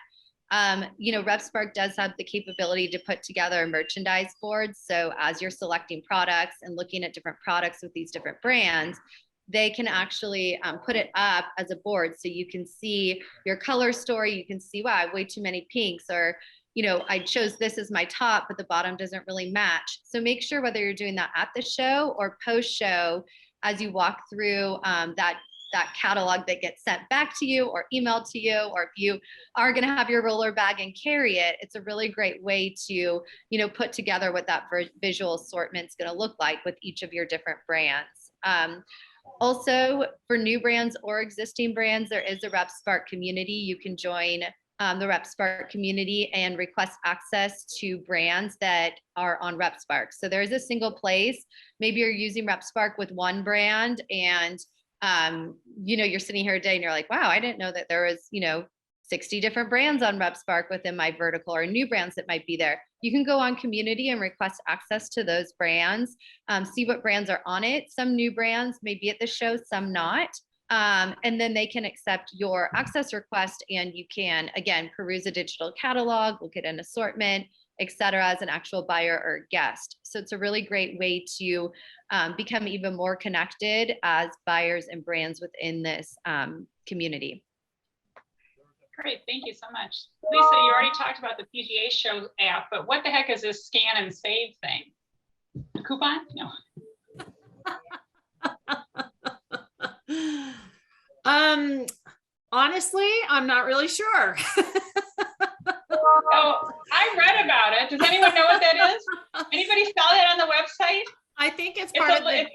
RepSpark does have the capability to put together a merchandise board. So as you're selecting products and looking at different products with these different brands, they can actually put it up as a board. So you can see your color story. You can see, wow, I have way too many pinks, or, I chose this as my top, but the bottom doesn't really match. So make sure whether you're doing that at the show or post-show, as you walk through that catalog that gets sent back to you or emailed to you, or if you are going to have your roller bag and carry it, it's a really great way to, put together what that visual assortment is going to look like with each of your different brands. Also, for new brands or existing brands, there is a RepSpark community. You can join the RepSpark community and request access to brands that are on RepSpark. So there's a single place. Maybe you're using RepSpark with one brand and, you're sitting here today and you're like, wow, I didn't know that there was, 60 different brands on RepSpark within my vertical, or new brands that might be there. You can go on community and request access to those brands, see what brands are on it. Some new brands may be at the show, some not. And then they can accept your access request, and you can, again, peruse a digital catalog, look at an assortment, et cetera, as an actual buyer or guest. So it's a really great way to become even more connected as buyers and brands within this community. Great, thank you so much. Lisa, you already talked about the PGA Show app, but what the heck is this scan and save thing? A coupon? No. Honestly, I'm not really sure. Oh, I read about it. Does anyone know what that is? Anybody saw that on the website? I think it's part of the,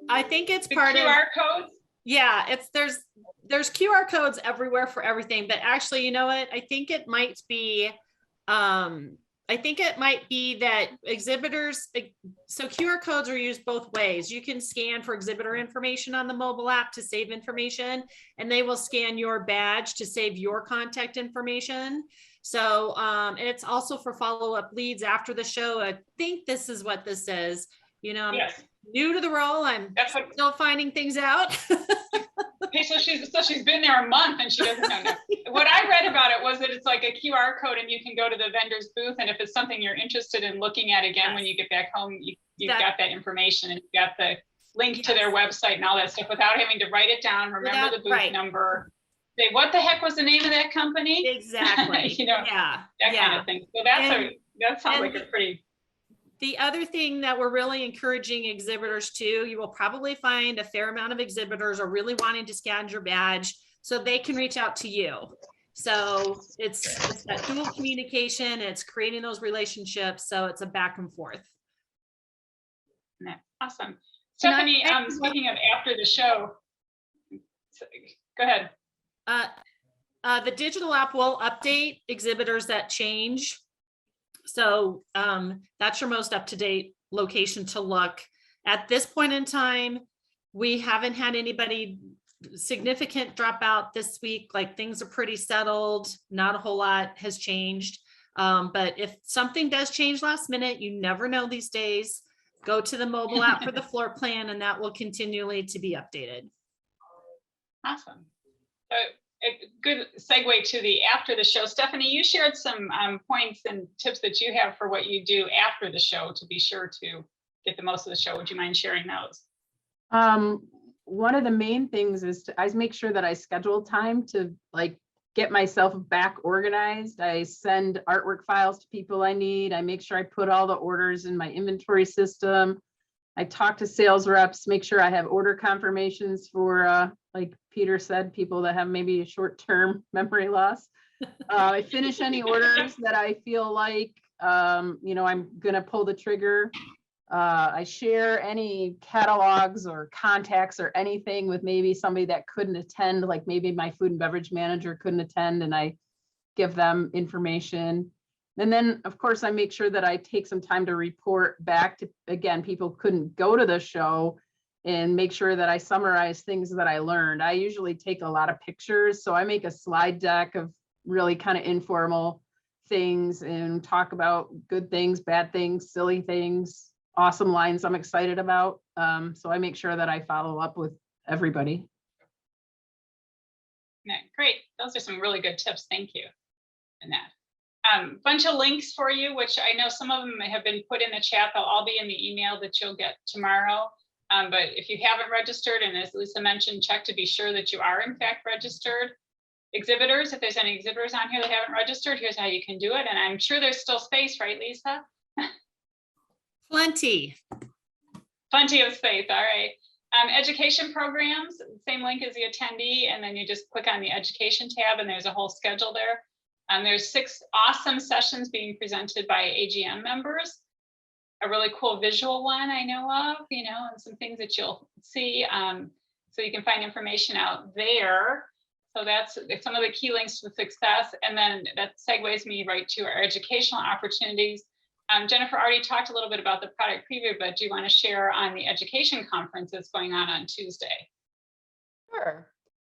I think it's part of QR codes. Yeah, there's QR codes everywhere for everything, but actually, you know what? I think it might be that exhibitors, so QR codes are used both ways. You can scan for exhibitor information on the mobile app to save information, and they will scan your badge to save your contact information. So, and it's also for follow-up leads after the show. I think this is what this is. I'm new to the role. I'm still finding things out. Okay, so she's been there a month and she doesn't know. What I read about it was that it's like a QR code, and you can go to the vendor's booth, and if it's something you're interested in looking at again when you get back home, you've got that information, and you've got the link to their website and all that stuff without having to write it down, remember the booth number, say what the heck was the name of that company? Exactly. That kind of thing. So that sounds like a pretty. The other thing that we're really encouraging exhibitors to, you will probably find a fair amount of exhibitors are really wanting to scan your badge so they can reach out to you. So it's that dual communication, it's creating those relationships. So it's a back and forth. Awesome. Stephanie, speaking of after the show, go ahead. The digital app will update exhibitors that change. So that's your most up-to-date location to look. At this point in time, we haven't had anybody significant drop out this week. Like, things are pretty settled. Not a whole lot has changed. But if something does change last minute, you never know these days, go to the mobile app for the floor plan, and that will continually to be updated. Awesome. So a good segue to the after the show. Stephanie, you shared some points and tips that you have for what you do after the show to be sure to get the most of the show. Would you mind sharing those? One of the main things is I make sure that I schedule time to like get myself back organized. I send artwork files to people I need. I make sure I put all the orders in my inventory system. I talk to sales reps, make sure I have order confirmations for, like Peter said, people that have maybe a short-term memory loss. I finish any orders that I feel like, you know, I'm gonna pull the trigger. I share any catalogs or contacts or anything with maybe somebody that couldn't attend, like maybe my food and beverage manager couldn't attend, and I give them information. And then, of course, I make sure that I take some time to report back to, again, people couldn't go to the show, and make sure that I summarize things that I learned. I usually take a lot of pictures, so I make a slide deck of really kind of informal things and talk about good things, bad things, silly things, awesome lines I'm excited about. So I make sure that I follow up with everybody. Yeah, great. Those are some really good tips. Thank you. And that. Bunch of links for you, which I know some of them have been put in the chat. They'll all be in the email that you'll get tomorrow. But if you haven't registered, and as Lisa mentioned, check to be sure that you are in fact registered. Exhibitors, if there's any exhibitors on here that haven't registered, here's how you can do it. And I'm sure there's still space, right, Lisa? Plenty. Plenty of space, all right. Education programs, same link as the attendee, and then you just click on the education tab and there's a whole schedule there. There's 6 awesome sessions being presented by AGM members. A really cool visual one I know of, you know, and some things that you'll see. So you can find information out there. So that's some of the key links to success. And then that segues me right to our educational opportunities. Jennifer already talked a little bit about the product preview, but do you want to share on the education conference that's going on Tuesday? Sure.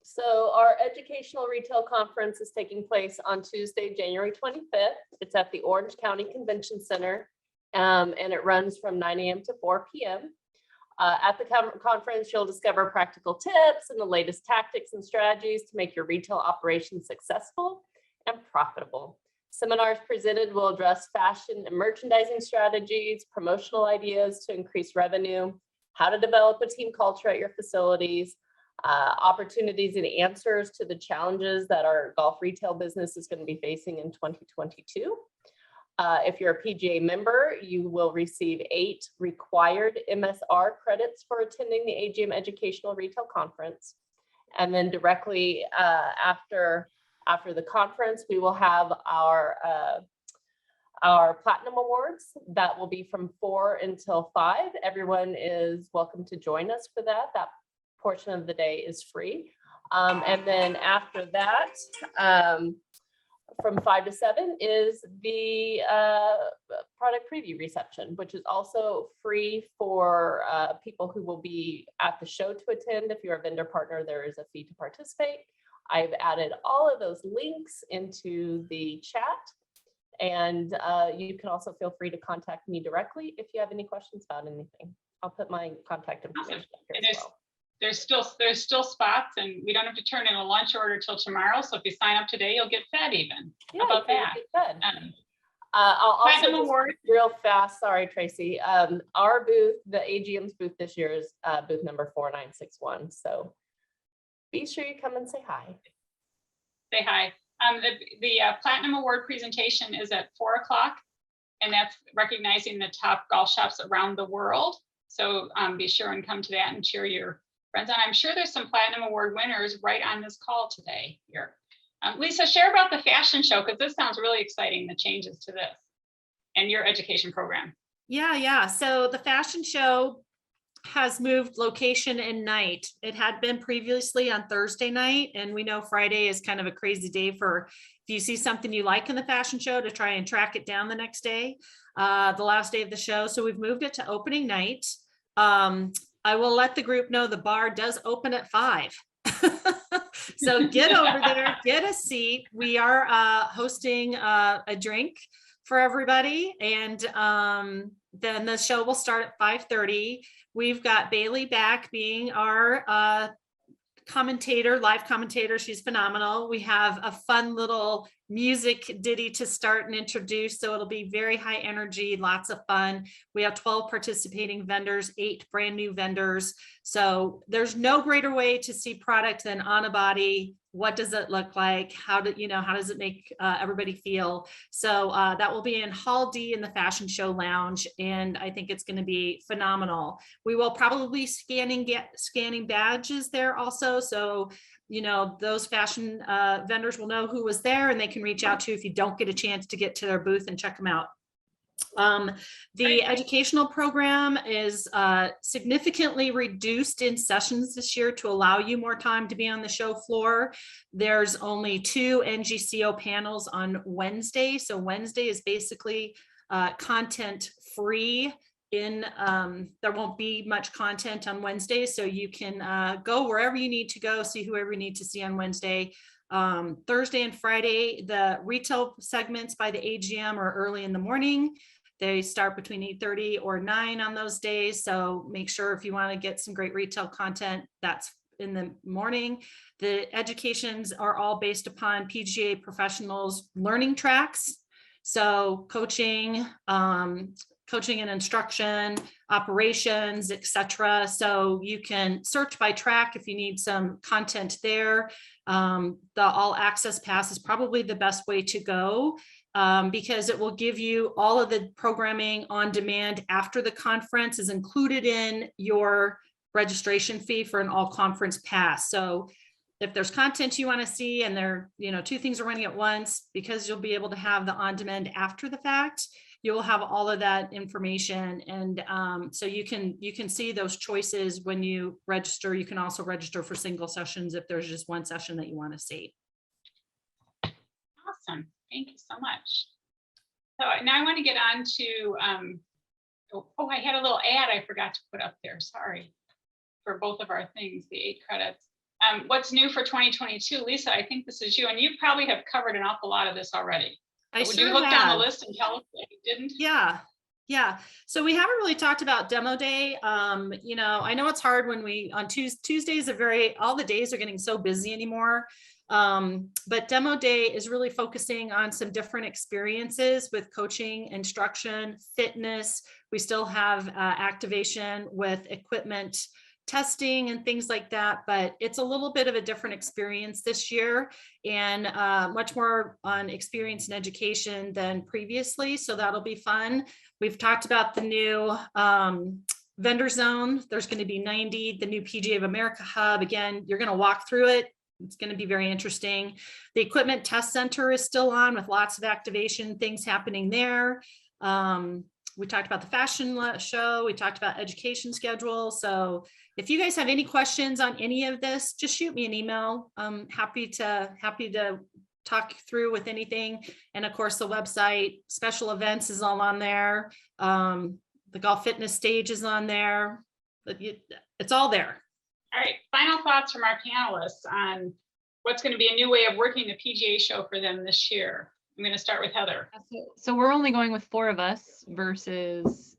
So our educational retail conference is taking place on Tuesday, January 25th. It's at the Orange County Convention Center, and it runs from 9 a.m. to 4 p.m. At the conference, you'll discover practical tips and the latest tactics and strategies to make your retail operations successful and profitable. Seminars presented will address fashion and merchandising strategies, promotional ideas to increase revenue, how to develop a team culture at your facilities, opportunities and answers to the challenges that our golf retail business is going to be facing in 2022. If you're a PGA member, you will receive 8 required MSR credits for attending the AGM Educational Retail Conference. And then directly after the conference, we will have our Platinum Awards. That will be from 4 until 5. Everyone is welcome to join us for that. That portion of the day is free. And then after that, from 5 to 7 is the product preview reception, which is also free for people who will be at the show to attend. If you're a vendor partner, there is a fee to participate. I've added all of those links into the chat, and you can also feel free to contact me directly if you have any questions about anything. I'll put my contact information here as well. There's still spots, and we don't have to turn in a lunch order till tomorrow. So if you sign up today, you'll get fed even. Yeah, how about that? I'll Platinum also Award. Real fast. Sorry, Tracy. Our booth, the AGM's booth this year is booth number 4961. So be sure you come and say hi. Say hi. The Platinum Award presentation is at 4 o'clock, and that's recognizing the top golf shops around the world. So be sure and come to that and cheer your friends on. I'm sure there's some Platinum Award winners right on this call today here. Lisa, share about the fashion show, because this sounds really exciting, the changes to this and your education program. Yeah. So the fashion show has moved location and night. It had been previously on Thursday night, and we know Friday is kind of a crazy day for if you see something you like in the fashion show to try and track it down the next day, the last day of the show. So we've moved it to opening night. I will let the group know the bar does open at 5. So get over there, get a seat. We are hosting a drink for everybody. And then the show will start at 5:30. We've got Bailey back being our commentator, live commentator. She's phenomenal. We have a fun little music ditty to start and introduce. So it'll be very high energy, lots of fun. We have 12 participating vendors, 8 brand new vendors. So there's no greater way to see product than on a body. What does it look like? How does it make everybody feel? So that will be in Hall D in the Fashion Show Lounge. And I think it's going to be phenomenal. We will probably scanning badges there also. So, those fashion vendors will know who was there and they can reach out to you if you don't get a chance to get to their booth and check them out. The educational program is significantly reduced in sessions this year to allow you more time to be on the show floor. There's only 2 NGCO panels on Wednesday. So Wednesday is basically content free. There won't be much content on Wednesday, so you can go wherever you need to go, see whoever you need to see on Wednesday. Thursday and Friday, the retail segments by the AGM are early in the morning. They start between 8:30 or 9 on those days. So make sure if you want to get some great retail content, that's in the morning. The educations are all based upon PGA professionals learning tracks. So coaching and instruction, operations, etc. So you can search by track if you need some content there. The all access pass is probably the best way to go because it will give you all of the programming on demand after the conference is included in your registration fee for an all conference pass. So if there's content you want to see and there, 2 things are running at once, because you'll be able to have the on demand after the fact, you will have all of that information. And so you can see those choices when you register. You can also register for single sessions if there's just one session that you want to see. Awesome. Thank you so much. So now I want to get on to, I had a little ad I forgot to put up there. Sorry, for both of our things, the 8 credits. What's new for 2022? Lisa, I think this is you, and you probably have covered an awful lot of this already. Would you look down the list and tell us if you didn't? Yeah. So we haven't really talked about demo day. I know it's hard when on Tuesdays all the days are getting so busy anymore. But demo day is really focusing on some different experiences with coaching, instruction, fitness. We still have activation with equipment testing and things like that, but it's a little bit of a different experience this year and much more on experience and education than previously. So that'll be fun. We've talked about the new vendor zone. There's going to be 90, the new PGA of America hub. Again, you're going to walk through it. It's going to be very interesting. The equipment test center is still on with lots of activation things happening there. We talked about the fashion show. We talked about education schedule. So if you guys have any questions on any of this, just shoot me an email. I'm happy to talk through with anything. And of course, the website, special events is all on there. The golf fitness stage is on there. It's all there. All right. Final thoughts from our panelists on what's going to be a new way of working the PGA show for them this year. I'm going to start with Heather. So we're only going with 4 of us versus,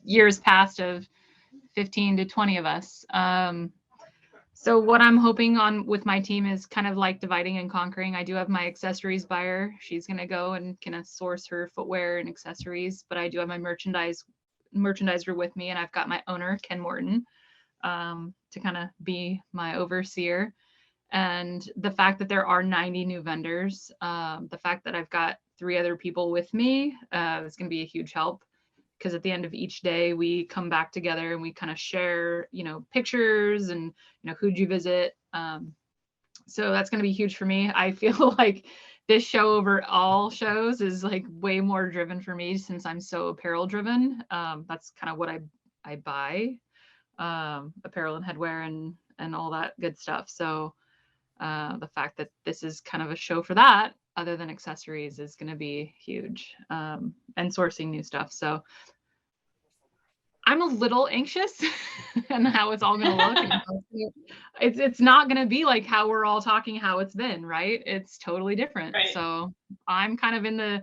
years past of 15 to 20 of us. So what I'm hoping on with my team is kind of like dividing and conquering. I do have my accessories buyer. She's going to go and kind of source her footwear and accessories, but I do have my merchandiser with me, and I've got my owner, Ken Morton, to kind of be my overseer. And the fact that there are 90 new vendors, the fact that I've got 3 other people with me is going to be a huge help, because at the end of each day we come back together and we kind of share, pictures and, who'd you visit. So that's going to be huge for me. I feel like this show over all shows is like way more driven for me since I'm so apparel driven. That's kind of what I buy, apparel and headwear and all that good stuff. So the fact that this is kind of a show for that, other than accessories, is going to be huge, and sourcing new stuff. So I'm a little anxious and how it's all going to look. And how it's not going to be like how we're all talking, how it's been, right? It's totally different. Right. So I'm kind of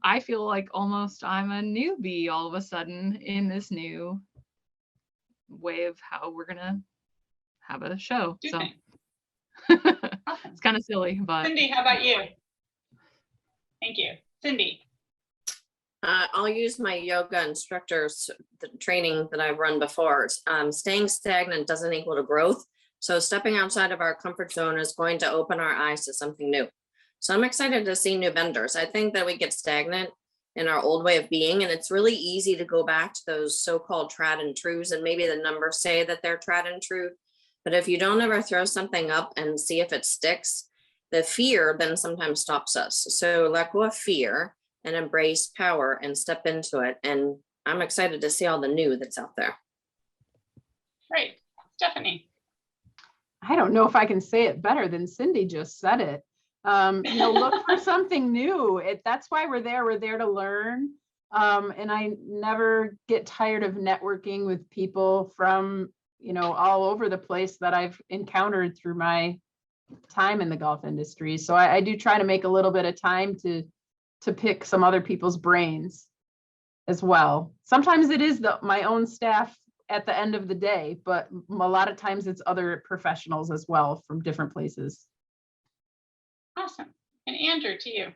I feel like almost I'm a newbie all of a sudden in this new way of how we're going to have a show. Do So things. Awesome. it's kind of silly, but. Cindy, how about you? Thank you. Cindy. I'll use my yoga instructor's the training that I've run before. Staying stagnant doesn't equal to growth. So stepping outside of our comfort zone is going to open our eyes to something new. So I'm excited to see new vendors. I think that we get stagnant in our old way of being, and it's really easy to go back to those so-called tried and trues, and maybe the numbers say that they're tried and true. But if you don't ever throw something up and see if it sticks, the fear then sometimes stops us. So let go of fear and embrace power and step into it. And I'm excited to see all the new that's out there. Great. Stephanie. I don't know if I can say it better than Cindy just said it. Look for something new. That's why we're there. We're there to learn. And I never get tired of networking with people from, all over the place that I've encountered through my time in the golf industry. So I do try to make a little bit of time to pick some other people's brains as well. Sometimes it is my own staff at the end of the day, but a lot of times it's other professionals as well from different places. Awesome. And Andrew, to you.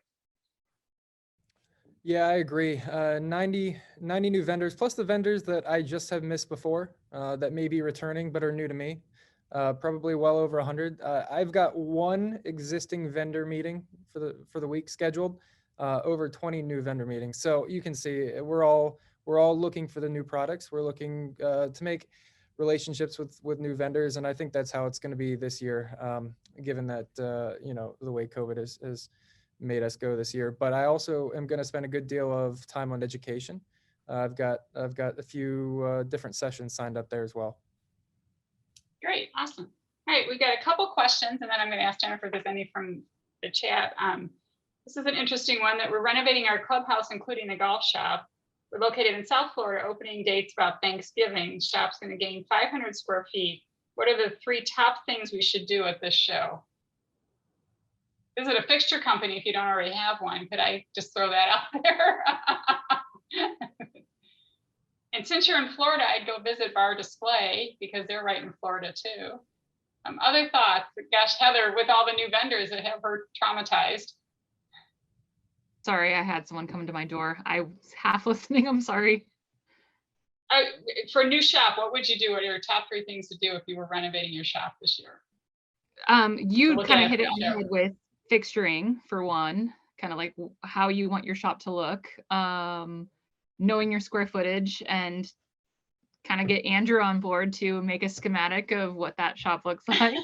Yeah, I agree. 90 new vendors, plus the vendors that I just have missed before that may be returning but are new to me. Probably well over 100. I've got one existing vendor meeting for the week scheduled. Over 20 new vendor meetings. So you can see we're all looking for the new products. We're looking to make relationships with new vendors, and I think that's how it's going to be this year, given that the way COVID has made us go this year. But I also am going to spend a good deal of time on education. I've got a few different sessions signed up there as well. Great, awesome. All right, we've got a couple questions, and then I'm going to ask Jennifer if there's any from the chat. This is an interesting one that we're renovating our clubhouse, including the golf shop. We're located in South Florida, opening dates about Thanksgiving. Shop's going to gain 500 square feet. What are the 3 top things we should do at this show? Visit a fixture company if you don't already have one. Could I just throw that out there? And since you're in Florida, I'd go visit Bar Display because they're right in Florida too. Other thoughts? Gosh, Heather, with all the new vendors that have her traumatized. Sorry, I had someone come to my door. I was half listening. I'm sorry. For a new shop, what would you do? What are your top 3 things to do if you were renovating your shop this year? You kind of hit it on the head with fixturing for one, kind of like how you want your shop to look, knowing your square footage, and kind of get Andrew on board to make a schematic of what that shop looks like.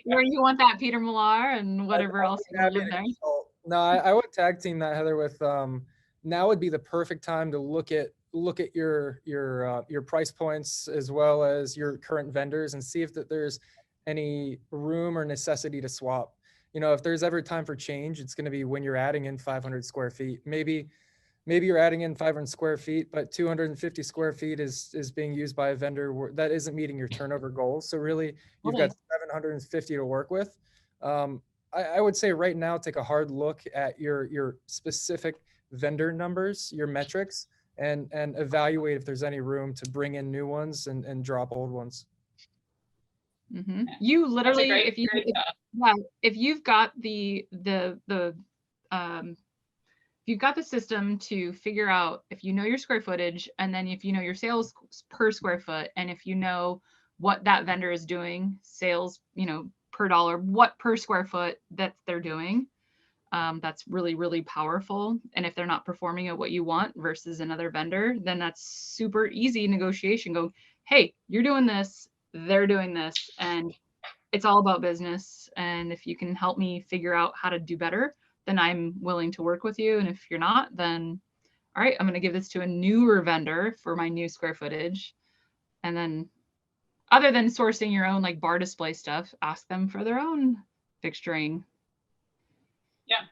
where you want that Peter Millar and whatever else you want in there. No, I would tag team that, Heather, with now would be the perfect time to look at your price points as well as your current vendors and see if there's any room or necessity to swap. If there's ever time for change, it's going to be when you're adding in 500 square feet. Maybe you're adding in 500 square feet, but 250 square feet is being used by a vendor that isn't meeting your turnover goals. So really, you've got 750 to work with. I would say right now, take a hard look at your specific vendor numbers, your metrics, and evaluate if there's any room to bring in new ones and drop old ones. Mm-hmm. You literally, if you've got if you've got the system to figure out if you know your square footage, and then if you know your sales per square foot, and if you know what that vendor is doing, sales, per dollar, what per square foot that they're doing, that's really, really powerful. And if they're not performing at what you want versus another vendor, then that's super easy negotiation. Go, hey, you're doing this, they're doing this, and it's all about business. And if you can help me figure out how to do better, then I'm willing to work with you. And if you're not, then all right, I'm going to give this to a newer vendor for my new square footage. And then other than sourcing your own like bar display stuff, ask them for their own fixturing. Yeah,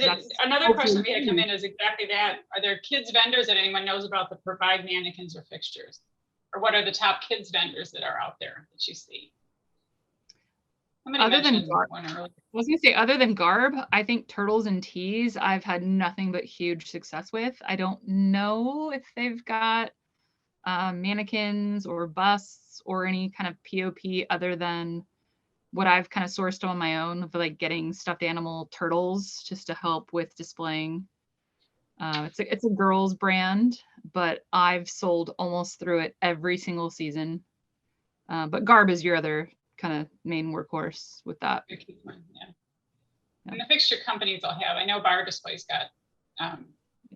That's Another question we had hopefully- come in is exactly that. Are there kids vendors that anyone knows about that provide mannequins or fixtures? Or what are the top kids vendors that are out there that you see? Somebody Other than mentioned Gar- one earlier. I was gonna say, other than Garb, I think Turtles and Tees, I've had nothing but huge success with. I don't know if they've got mannequins or busts or any kind of POP other than what I've kind of sourced on my own, of like getting stuffed animal turtles just to help with displaying. It's a girls brand, but I've sold almost through it every single season. But Garb is your other kind of main workhorse with that. Yeah. And the fixture companies will have, I know Bar Display's got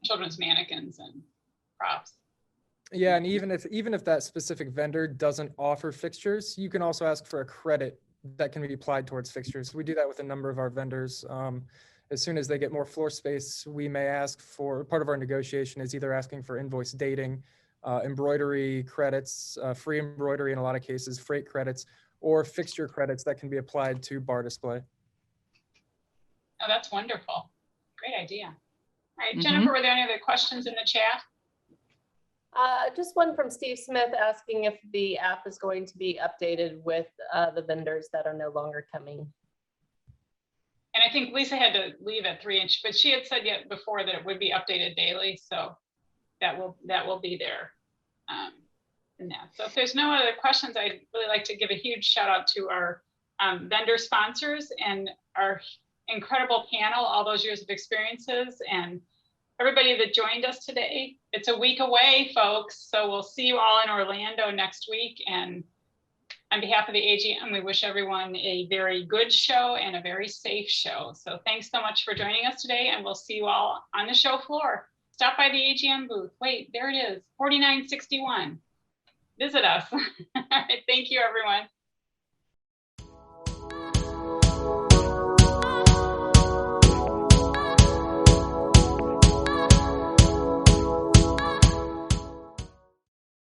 children's mannequins and props. Yeah, and even if that specific vendor doesn't offer fixtures, you can also ask for a credit that can be applied towards fixtures. We do that with a number of our vendors. As soon as they get more floor space, we may ask for, part of our negotiation is either asking for invoice dating, embroidery credits, free embroidery in a lot of cases, freight credits, or fixture credits that can be applied to bar display. Oh, that's wonderful. Great idea. All right, Mhm. Jennifer, were there any other questions in the chat? Just one from Steve Smith asking if the app is going to be updated with the vendors that are no longer coming. And I think Lisa had to leave at 3-inch, but she had said yet before that it would be updated daily. So that will be there in that. So if there's no other questions, I'd really like to give a huge shout out to our vendor sponsors and our incredible panel, all those years of experiences, and everybody that joined us today. It's a week away, folks. So we'll see you all in Orlando next week. And on behalf of the AGM, we wish everyone a very good show and a very safe show. So thanks so much for joining us today, and we'll see you all on the show floor. Stop by the AGM booth. Wait, there it is, 4961. Visit us. All right, thank you, everyone.